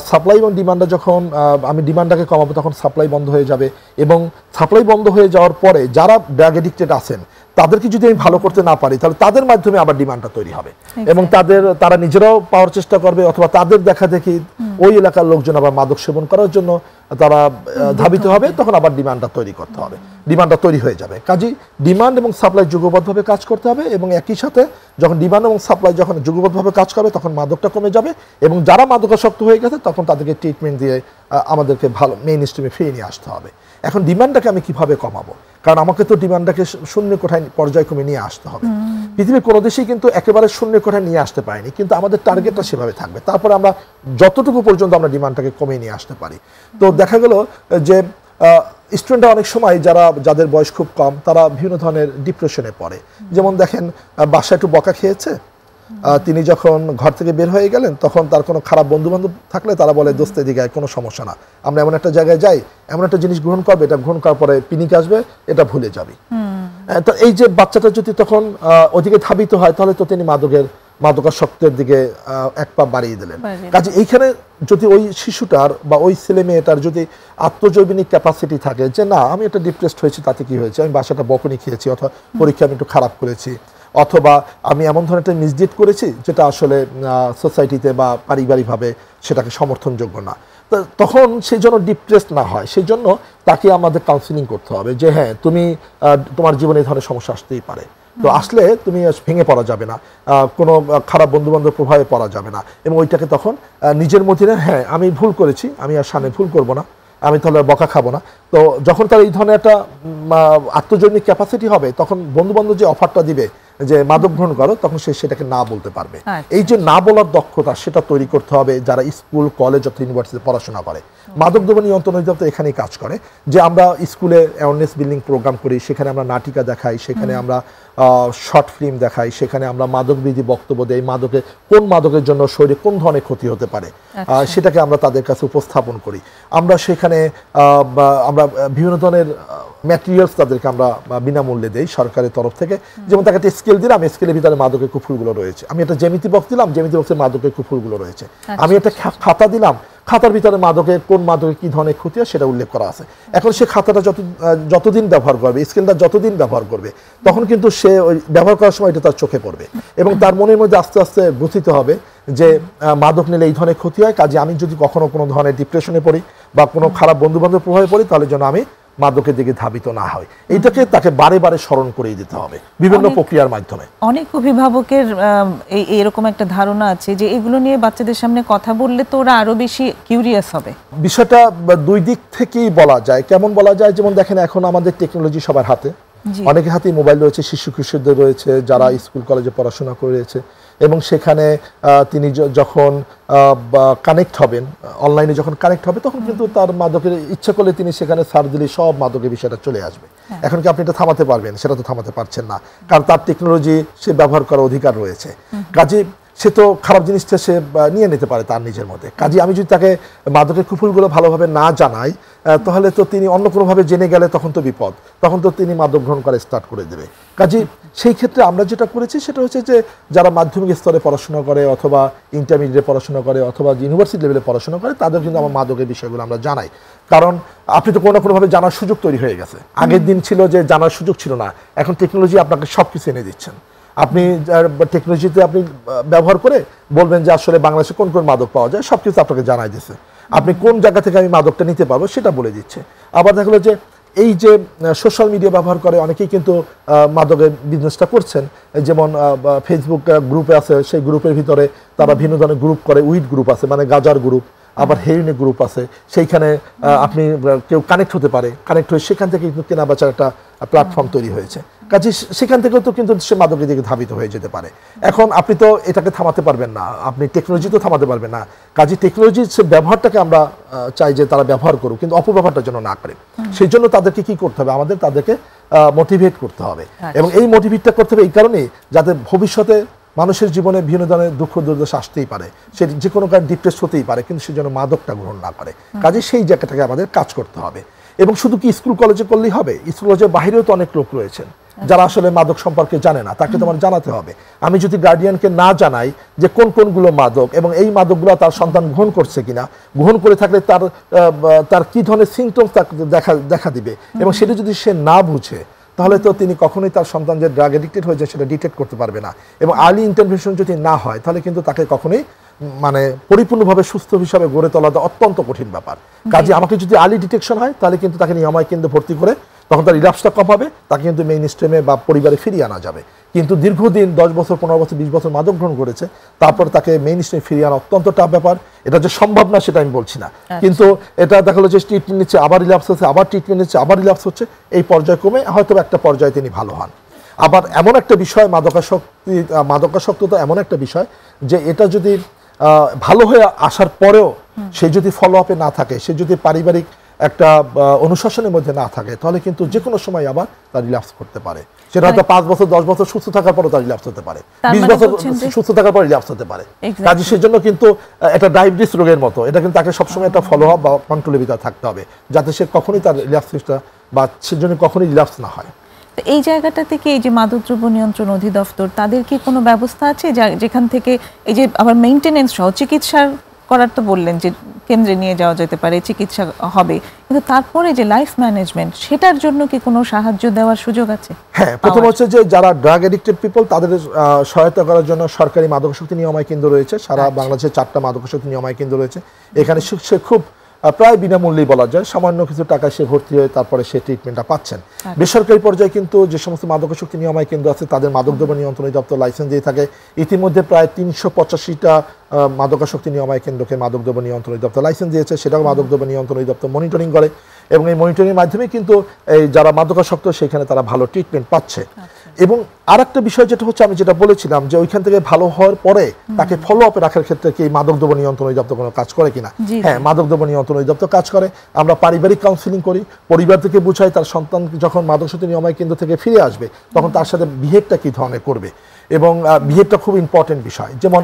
সাপ্লাই এবং ডিমান্ডটা যখন আমি ডিমান্ডটাকে কমাবো তখন সাপ্লাই বন্ধ হয়ে যাবে, এবং সাপ্লাই বন্ধ হয়ে যাওয়ার পরে যারা ড্রাগ এডিক্টেড আছেন তাদেরকে যদি আমি ভালো করতে না পারি তাহলে তাদের মাধ্যমে আবার ডিমান্ডটা তৈরি হবে এবং তারা নিজেরাও পাওয়ার চেষ্টা করবে, অথবা তাদের দেখা দেখি ওই এলাকার লোকজন আবার মাদক সেবন করার জন্য তারা ধাবিত হবে, তখন আবার ডিমান্ডটা তৈরি করতে হবে, ডিমান্ডটা তৈরি হয়ে যাবে। কাজেই ডিমান্ড এবং সাপ্লাই যুগবদ্ধভাবে কাজ করতে হবে, এবং একই সাথে যখন ডিমান্ড এবং সাপ্লাই যখন যুগবদ্ধভাবে কাজ করবে তখন মাদকটা কমে যাবে, এবং যারা মাদকাসক্ত হয়ে গেছে তখন তাদেরকে ট্রিটমেন্ট দিয়ে আমাদেরকে ভালো মেইন স্ট্রিমে ফিরিয়ে নিয়ে আসতে হবে। এখন ডিমান্ডটাকে আমি কিভাবে কমাবো, কারণ আমাকে তো ডিমান্ডটাকে শূন্য কোঠায় পর্যায়ক্রমে নিয়ে আসতে হবে। পৃথিবীর কোনো দেশেই কিন্তু একেবারে শূন্য কোঠায় নিয়ে আসতে পারেনি, কিন্তু আমাদের টার্গেটটা সেভাবে থাকবে। তারপরে আমরা যতটুকু পর্যন্ত আমরা ডিমান্ডটাকে কমিয়ে নিয়ে আসতে পারি। তো দেখা গেল যে স্টুডেন্টরা অনেক সময় যাদের বয়স খুব কম তারা বিভিন্ন ধরনের ডিপ্রেশনে পড়ে। যেমন দেখেন, বাসায় একটু বকা খেয়েছে, তিনি যখন ঘর থেকে বের হয়ে গেলেন তখন তার কোনো খারাপ বন্ধু বান্ধব থাকলে তারা বলে দোস্ত এদিকে কোনো সমস্যা না, আমরা এমন একটা জায়গায় যাই, এমন একটা জিনিস গ্রহণ করবে, এটা গ্রহণ করার পরে পিনিক আসবে, এটা ভুলে যাবি। তো এই যে বাচ্চাটা যদি তখন ওদিকে ধাবিত হয় তাহলে তো তিনি মাদকাসক্তের দিকে এক পা বাড়িয়ে দিলেন। কাজে এইখানে যদি ওই শিশুটার বা ওই ছেলে মেয়েটার যদি আত্মজৈবনিক ক্যাপাসিটি থাকে যে না, আমি একটা ডিপ্রেসড হয়েছি, তাতে কি হয়েছে, আমি বাসাটা বকুনি খেয়েছি, অথবা পরীক্ষা আমি একটু খারাপ করেছি, অথবা আমি এমন ধরনের একটা মিসডিড করেছি যেটা আসলে সোসাইটিতে বা পারিবারিকভাবে সেটাকে সমর্থনযোগ্য না, তখন সেই জন্য ডিপ্রেসড না হয় সেই জন্য তাকে আমাদের কাউন্সিলিং করতে হবে যে হ্যাঁ, তোমার জীবনে এই ধরনের সমস্যা আসতেই পারে, তো আসলে তুমি ভেঙে পড়া যাবে না, কোনো খারাপ বন্ধু বান্ধব প্রভাবে পড়া যাবে না, এবং ওইটাকে তখন নিজের মধ্যে হ্যাঁ আমি ভুল করেছি, আমি আর সামনে ভুল করব না, আমি তাহলে বকা খাবো না। তো যখন তার এই ধরনের একটা আত্মজৈনিক ক্যাপাসিটি হবে তখন বন্ধু বান্ধব যে অফারটা দিবে যে মাদক গ্রহণ করো, তখন সে সেটাকে না বলতে পারবে। এই যে না বলার দক্ষতা সেটা তৈরি করতে হবে যারা স্কুল কলেজ অথবা ইউনিভার্সিটিতে পড়াশোনা করে। মাদক দ্রব্য নিয়ন্ত্রণ অধিদপ্তর এখানেই কাজ করে যে আমরা স্কুলে অ্যাওয়ারনেস বিল্ডিং প্রোগ্রাম করি, সেখানে আমরা নাটিকা দেখাই, সেখানে আমরা শর্ট ফিল্ম দেখাই, সেখানে আমরা মাদকবিধি বক্তব্য দেই, কোন মাদকের জন্য শরীরে কোন ধরনের ক্ষতি হতে পারে সেটাকে আমরা তাদের কাছে উপস্থাপন করি। আমরা সেখানে আমরা বিভিন্ন ধরনের ম্যাটেরিয়ালস তাদেরকে আমরা বিনামূল্যে দেই সরকারের তরফ থেকে। যেমন তাকে একটা স্কেল দিলাম, স্কেলের ভিতরে মাদকের কুফুরগুলো রয়েছে, আমি একটা জ্যামিতি বক্স দিলাম, জ্যামিতি বক্সে মাদকের কুফুরগুলো রয়েছে, আমি একটা খাতা দিলাম, খাতার ভিতরে কোন মাদকের কি ধরনের ক্ষতি হয় সেটা উল্লেখ করা আছে। এখন সে খাতাটা যতদিন ব্যবহার করবে, স্কেলটা যতদিন ব্যবহার করবে, তখন কিন্তু সে ওই ব্যবহার করার সময় এটা তার চোখে পড়বে এবং তার মনের মধ্যে আস্তে আস্তে গ্রথিত হবে যে মাদক নিলে এই ধরনের ক্ষতি হয়, কাজে আমি যদি কখনো কোনো ধরনের ডিপ্রেশনে পড়ি বা কোনো খারাপ বন্ধু বান্ধব প্রভাবে পড়ি তাহলে যেন আমি মাদকের দিকে ধাবিত না হয়। এইটাকে তাকে বারে বারে স্মরণ করিয়ে দিতে হবে বিভিন্ন প্রক্রিয়ার মাধ্যমে। অনেক অভিভাবকের এরকম একটা ধারণা আছে যে এগুলো নিয়ে বাচ্চাদের সামনে কথা বললে তো ওরা আরো বেশি কিউরিয়াস হবে। বিষয়টা দুই দিক থেকেই বলা যায়। কেমন বলা যায়, যেমন দেখেন এখন আমাদের টেকনোলজি সবার হাতে, অনেকের হাতেই মোবাইল রয়েছে, শিশু কিশোরদের রয়েছে যারা স্কুল কলেজে পড়াশোনা করেছে, এবং সেখানে তিনি যখন কানেক্ট হবেন, অনলাইনে যখন কানেক্ট হবে তখন কিন্তু তার মাদকের ইচ্ছা করলে তিনি সেখানে সার্চ দিলে সব মাদকের বিষয়টা চলে আসবে। এখন কি আপনি এটা থামাতে পারবেন? সেটা তো থামাতে পারছেন না, কারণ তার টেকনোলজি সে ব্যবহার করার অধিকার রয়েছে। কাজে সে তো খারাপ জিনিসটা সে নিয়ে নিতে পারে তার নিজের মধ্যে। কাজে আমি যদি তাকে মাদকের কুফলগুলো ভালোভাবে না জানাই, তাহলে তো তিনি অন্য কোনোভাবে জেনে গেলে তখন তো বিপদ, তখন তো তিনি মাদক গ্রহণ করা স্টার্ট করে দেবে। কাজে সেই ক্ষেত্রে আমরা যেটা করেছি সেটা হচ্ছে যে যারা মাধ্যমিক স্তরে পড়াশোনা করে অথবা ইন্টারমিডিয়েটে পড়াশোনা করে অথবা ইউনিভার্সিটি লেভেলে পড়াশোনা করে, তাদের কিন্তু আমার মাদকের বিষয়গুলো আমরা জানাই। কারণ আপনি তো কোনো না কোনোভাবে জানার সুযোগ তৈরি হয়ে গেছে। আগের দিন ছিল যে জানার সুযোগ ছিল না, এখন টেকনোলজি আপনাকে সব কিছু এনে দিচ্ছেন। আপনি টেকনোলজিতে আপনি ব্যবহার করে বলবেন যে আসলে বাংলাদেশে কোন কোন মাদক পাওয়া যায়, সব কিছু আপনাকে জানাই দিচ্ছে। আপনি কোন জায়গা থেকে আমি মাদকটা নিতে পারবো সেটা বলে দিচ্ছে। আবার দেখা গেলো যে এই যে সোশ্যাল মিডিয়া ব্যবহার করে অনেকেই কিন্তু মাদকের বিজনেসটা করছেন। যেমন ফেসবুক গ্রুপে আছে, সেই গ্রুপের ভিতরে তারা ভিন্ন ধরনের গ্রুপ করে, উইড গ্রুপ আছে মানে গাজার গ্রুপ, আবার হেরোইনের গ্রুপ আছে। সেইখানে আপনি কেউ কানেক্ট হতে পারে, কানেক্ট হয়ে সেখান থেকে কিন্তু কেনা বেচার একটা প্ল্যাটফর্ম তৈরি হয়েছে। কাজে সেখান থেকেও তো কিন্তু সে মাদকের দিকে ধাবিত হয়ে যেতে পারে। এখন আপনি তো এটাকে থামাতে পারবেন না, আপনি টেকনোলজি তো থামাতে পারবেন না। কাজে টেকনোলজির সে ব্যবহারটাকে আমরা চাই যে তারা ব্যবহার করুক, কিন্তু অপব্যবহারটা যেন না করে। সেই জন্য তাদেরকে কি করতে হবে, আমাদের তাদেরকে মোটিভেট করতে হবে। এবং এই মোটিভেটটা করতে হবে এই কারণেই যাতে ভবিষ্যতে মানুষের জীবনে বিভিন্ন ধরনের দুঃখ দুর্দশা আসতেই পারে, সে যে কোনো কারণে ডিপ্রেস হতেই পারে, কিন্তু সে যেন মাদকটা গ্রহণ না করে। কাজে সেই জায়গাটাকে আমাদের কাজ করতে হবে। এবং শুধু কি স্কুল কলেজে করলেই হবে? স্কুল কলেজের বাইরেও তো অনেক লোক রয়েছেন যারা আসলে মাদক সম্পর্কে জানে না, তাকে তো আমার জানাতে হবে। আমি যদি গার্ডিয়ানকে না জানাই যে কোন কোনগুলো মাদক এবং এই মাদকগুলো তার সন্তান গ্রহণ করছে কিনা, গ্রহণ করে থাকলে তার কি ধরনের সিমটমস দেখা দিবে, এবং সেটা যদি সে না বুঝে, তাহলে তো তিনি কখনোই তার সন্তান যে ড্রাগ এডিক্টেড হয়েছে সেটা ডিটেক্ট করতে পারবে না। এবং আর্লি ইন্টারভেনশন যদি না হয়, তাহলে কিন্তু তাকে কখনোই মানে পরিপূর্ণভাবে সুস্থ হিসাবে গড়ে তোলাটা অত্যন্ত কঠিন ব্যাপার। কাজে আমাকে যদি আর্লি ডিটেকশন হয়, তাহলে কিন্তু তাকে নিয়মায় কেন্দ্রে ভর্তি করে তখন তার রিল্যাপসটা কম হবে, তাকে কিন্তু মেইন স্ট্রিমে বা পরিবারে ফিরিয়ে আনা যাবে। কিন্তু দীর্ঘদিন 10 বছর 15 বছর 20 বছর মাদক গ্রহণ করেছে, তারপর তাকে মেইন স্ট্রিমে ফিরিয়ে আনা অত্যন্ত টাফ ব্যাপার। এটা যে সম্ভব না সেটা আমি বলছি না, কিন্তু এটা দেখা গেলো যে ট্রিটমেন্ট নিচ্ছে, আবার রিল্যাপস হচ্ছে, আবার ট্রিটমেন্ট নিচ্ছে, আবার রিল্যাপস হচ্ছে, এই পর্যায়ে কমে হয়তো একটা পর্যায়ে তিনি ভালো হন। আবার এমন একটা বিষয় মাদকাসক্ততা এমন একটা বিষয় যে এটা যদি ভালো হয়ে আসার পরেও সে যদি ফলো আপে না থাকে, সে যদি পারিবারিক একটা অনুশাসনের মধ্যে না থাকে, তাহলে কিন্তু যে কোনো সময় আবার তার রিল্যাপস করতে পারে। সেটা হয়তো 5 বছর 10 বছর সুস্থ থাকার পরও তার রিল্যাপস হতে পারে, 20 বছর সুস্থ থাকার পর রিল্যাপস হতে পারে। কাজে সেজন্য কিন্তু এটা ডায়াবেটিস রোগের মতো, এটা কিন্তু তাকে সবসময় একটা ফলো আপ বা কন্ট্রোলের ভিতরে থাকতে হবে, যাতে সে কখনোই তার রিল্যাপসটা বা সেজন্য কখনোই রিল্যাপস না হয়। এই জায়গাটা থেকে এই যে মাদকদ্রব্য নিয়ন্ত্রণ অধিদপ্তর, তাদের কি কোনো ব্যবস্থা আছে যেখান থেকে এই যে আবার মেইনটেনেন্স সহ চিকিৎসা করার, তো বললেন যে কেন্দ্রে নিয়ে যাওয়া যেতে পারে, চিকিৎসা হবে, কিন্তু তারপরে যে লাইফ ম্যানেজমেন্ট, সেটার জন্য কি কোনো সাহায্য দেওয়ার সুযোগ আছে? হ্যাঁ, প্রথম হচ্ছে যে যারা ড্রাগ এডিক্টেড পিপল, তাদের সহায়তা করার জন্য সরকারি মাদকাসক্তি নিরাময় কেন্দ্র রয়েছে। সারা বাংলাদেশে 4টা মাদকাসক্তি নিরাময় কেন্দ্র রয়েছে। এখানে সে খুব প্রায় বিনামূল্যেই বলা যায়, সামান্য কিছু টাকা সে ভর্তি হয়ে তারপরে সে ট্রিটমেন্টটা পাচ্ছেন। বেসরকারি পর্যায়ে কিন্তু যে সমস্ত মাদকাসক্তি নিরাময় কেন্দ্র আছে, তাদের মাদকদ্রব্য নিয়ন্ত্রণ অধিদপ্তর লাইসেন্স দিয়ে থাকে। ইতিমধ্যে প্রায় 385টা মাদকাসক্তি নিরাময় কেন্দ্রকে মাদকদ্রব্য নিয়ন্ত্রণ অধিদপ্তর লাইসেন্স দিয়েছে, সেটাও মাদকদ্রব্য নিয়ন্ত্রণ অধিদপ্তর মনিটরিং করে, এবং এই মনিটরিংয়ের মাধ্যমে কিন্তু এই যারা মাদকাসক্ত সেখানে তারা ভালো ট্রিটমেন্ট পাচ্ছে। এবং আর একটা বিষয় যেটা হচ্ছে, আমি যেটা বলেছিলাম যে ওইখান থেকে ভালো হওয়ার পরে তাকে ফলো আপে রাখার ক্ষেত্রে কি মাদকদ্রব্য নিয়ন্ত্রণ অধিদপ্তর কোনো কাজ করে কিনা? হ্যাঁ, মাদকদ্রব্য নিয়ন্ত্রণ অধিদপ্তর কাজ করে। আমরা পারিবারিক কাউন্সিলিং করি, পরিবার থেকে বুঝাই তার সন্তান যখন মাদকাসক্তি নিরাময় কেন্দ্র থেকে ফিরে আসবে তখন তার সাথে বিহেভটা কী ধরনের করবে, এবং বিহেভটা খুব ইম্পর্টেন্ট বিষয়। যেমন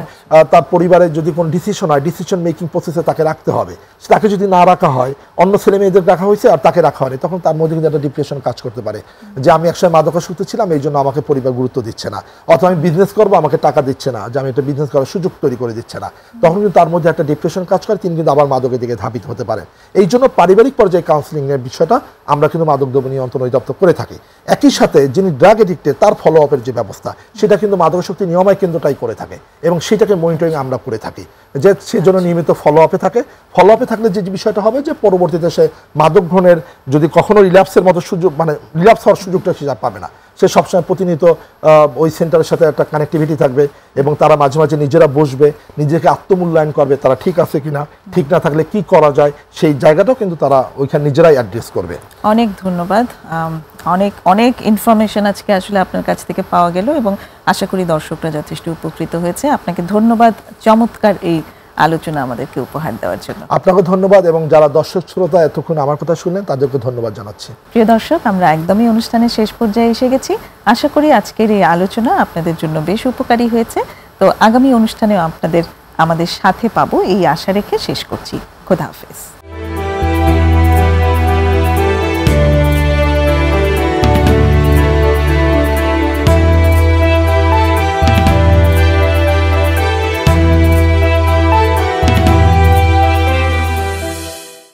তার পরিবারে যদি কোনো ডিসিশন হয়, ডিসিশন মেকিং প্রসেসে তাকে রাখতে হবে। তাকে যদি না রাখা হয়, অন্য ছেলে মেয়েদের রাখা হয়েছে আর তাকে রাখা হয়নি, তখন তার মধ্যে কিন্তু একটা ডিপ্রেশন কাজ করতে পারে যে আমি একসময় মাদকাসক্ত ছিলাম, এই জন্য আমাকে পরিবার গুরুত্ব দিচ্ছে না, অথবা আমি বিজনেস করবো আমাকে টাকা দিচ্ছে না, যে আমি একটা বিজনেস করার সুযোগ তৈরি করে দিচ্ছে না, তখন কিন্তু তার মধ্যে একটা ডিপ্রেশন কাজ করে, তিনি কিন্তু আবার মাদকের দিকে ধাবিত হতে পারেন। এই জন্য পারিবারিক পর্যায়ে কাউন্সিলিংয়ের বিষয়টা আমরা কিন্তু মাদকদ্রব্য নিয়ন্ত্রণ অধিদপ্তর করে থাকি। একই সাথে যিনি ড্রাগ এডিক্টেড তার ফলো আপের যে ব্যবস্থা, সেটা কিন্তু মাদকাসক্তি নিরাময় কেন্দ্রটাই করে থাকে, এবং সেটাকে মনিটরিং আমরা করে থাকি, যে সেজন্য নিয়মিত ফলো আপে থাকে। ফলো আপে থাকলে যে বিষয়টা হবে যে পরবর্তীতে সে মাদক গ্রহণের যদি কখনো রিল্যাপসের মতো সুযোগ, মানে রিল্যাপস হওয়ার সুযোগটা সে আর পাবে না। সে সবসময় প্রতিনিয়ত ওই সেন্টারের সাথে একটা কানেক্টিভিটি থাকবে, এবং তারা মাঝে মাঝে নিজেরা বসবে, নিজেকে আত্মমূল্যায়ন করবে, তারা ঠিক আছে কিনা, ঠিক না থাকলে কি করা যায়, সেই জায়গাটাও কিন্তু তারা ওইখানে নিজেরাই অ্যাড্রেস করবে। অনেক ধন্যবাদ, অনেক অনেক ইনফরমেশন আজকে আসলে আপনার কাছ থেকে পাওয়া গেল, এবং আশা করি দর্শকরা যথেষ্ট উপকৃত হয়েছে। আপনাকে ধন্যবাদ চমৎকার এই আলোচনা আমাদেরকে উপহার দেওয়ার জন্য। আপনাকে ধন্যবাদ, এবং যারা দর্শক শ্রোতা এতক্ষণ আমার কথা শুনলেন তাদেরকে ধন্যবাদ জানাচ্ছি। প্রিয় দর্শক, আমরা একদমই অনুষ্ঠানের শেষ পর্যায়ে এসে গেছি। আশা করি আজকের এই আলোচনা আপনাদের জন্য বেশ উপকারী হয়েছে। তো আগামী অনুষ্ঠানেও আপনাদের আমাদের সাথে পাবো এই আশা রেখে শেষ করছি। খোদা হাফেজ।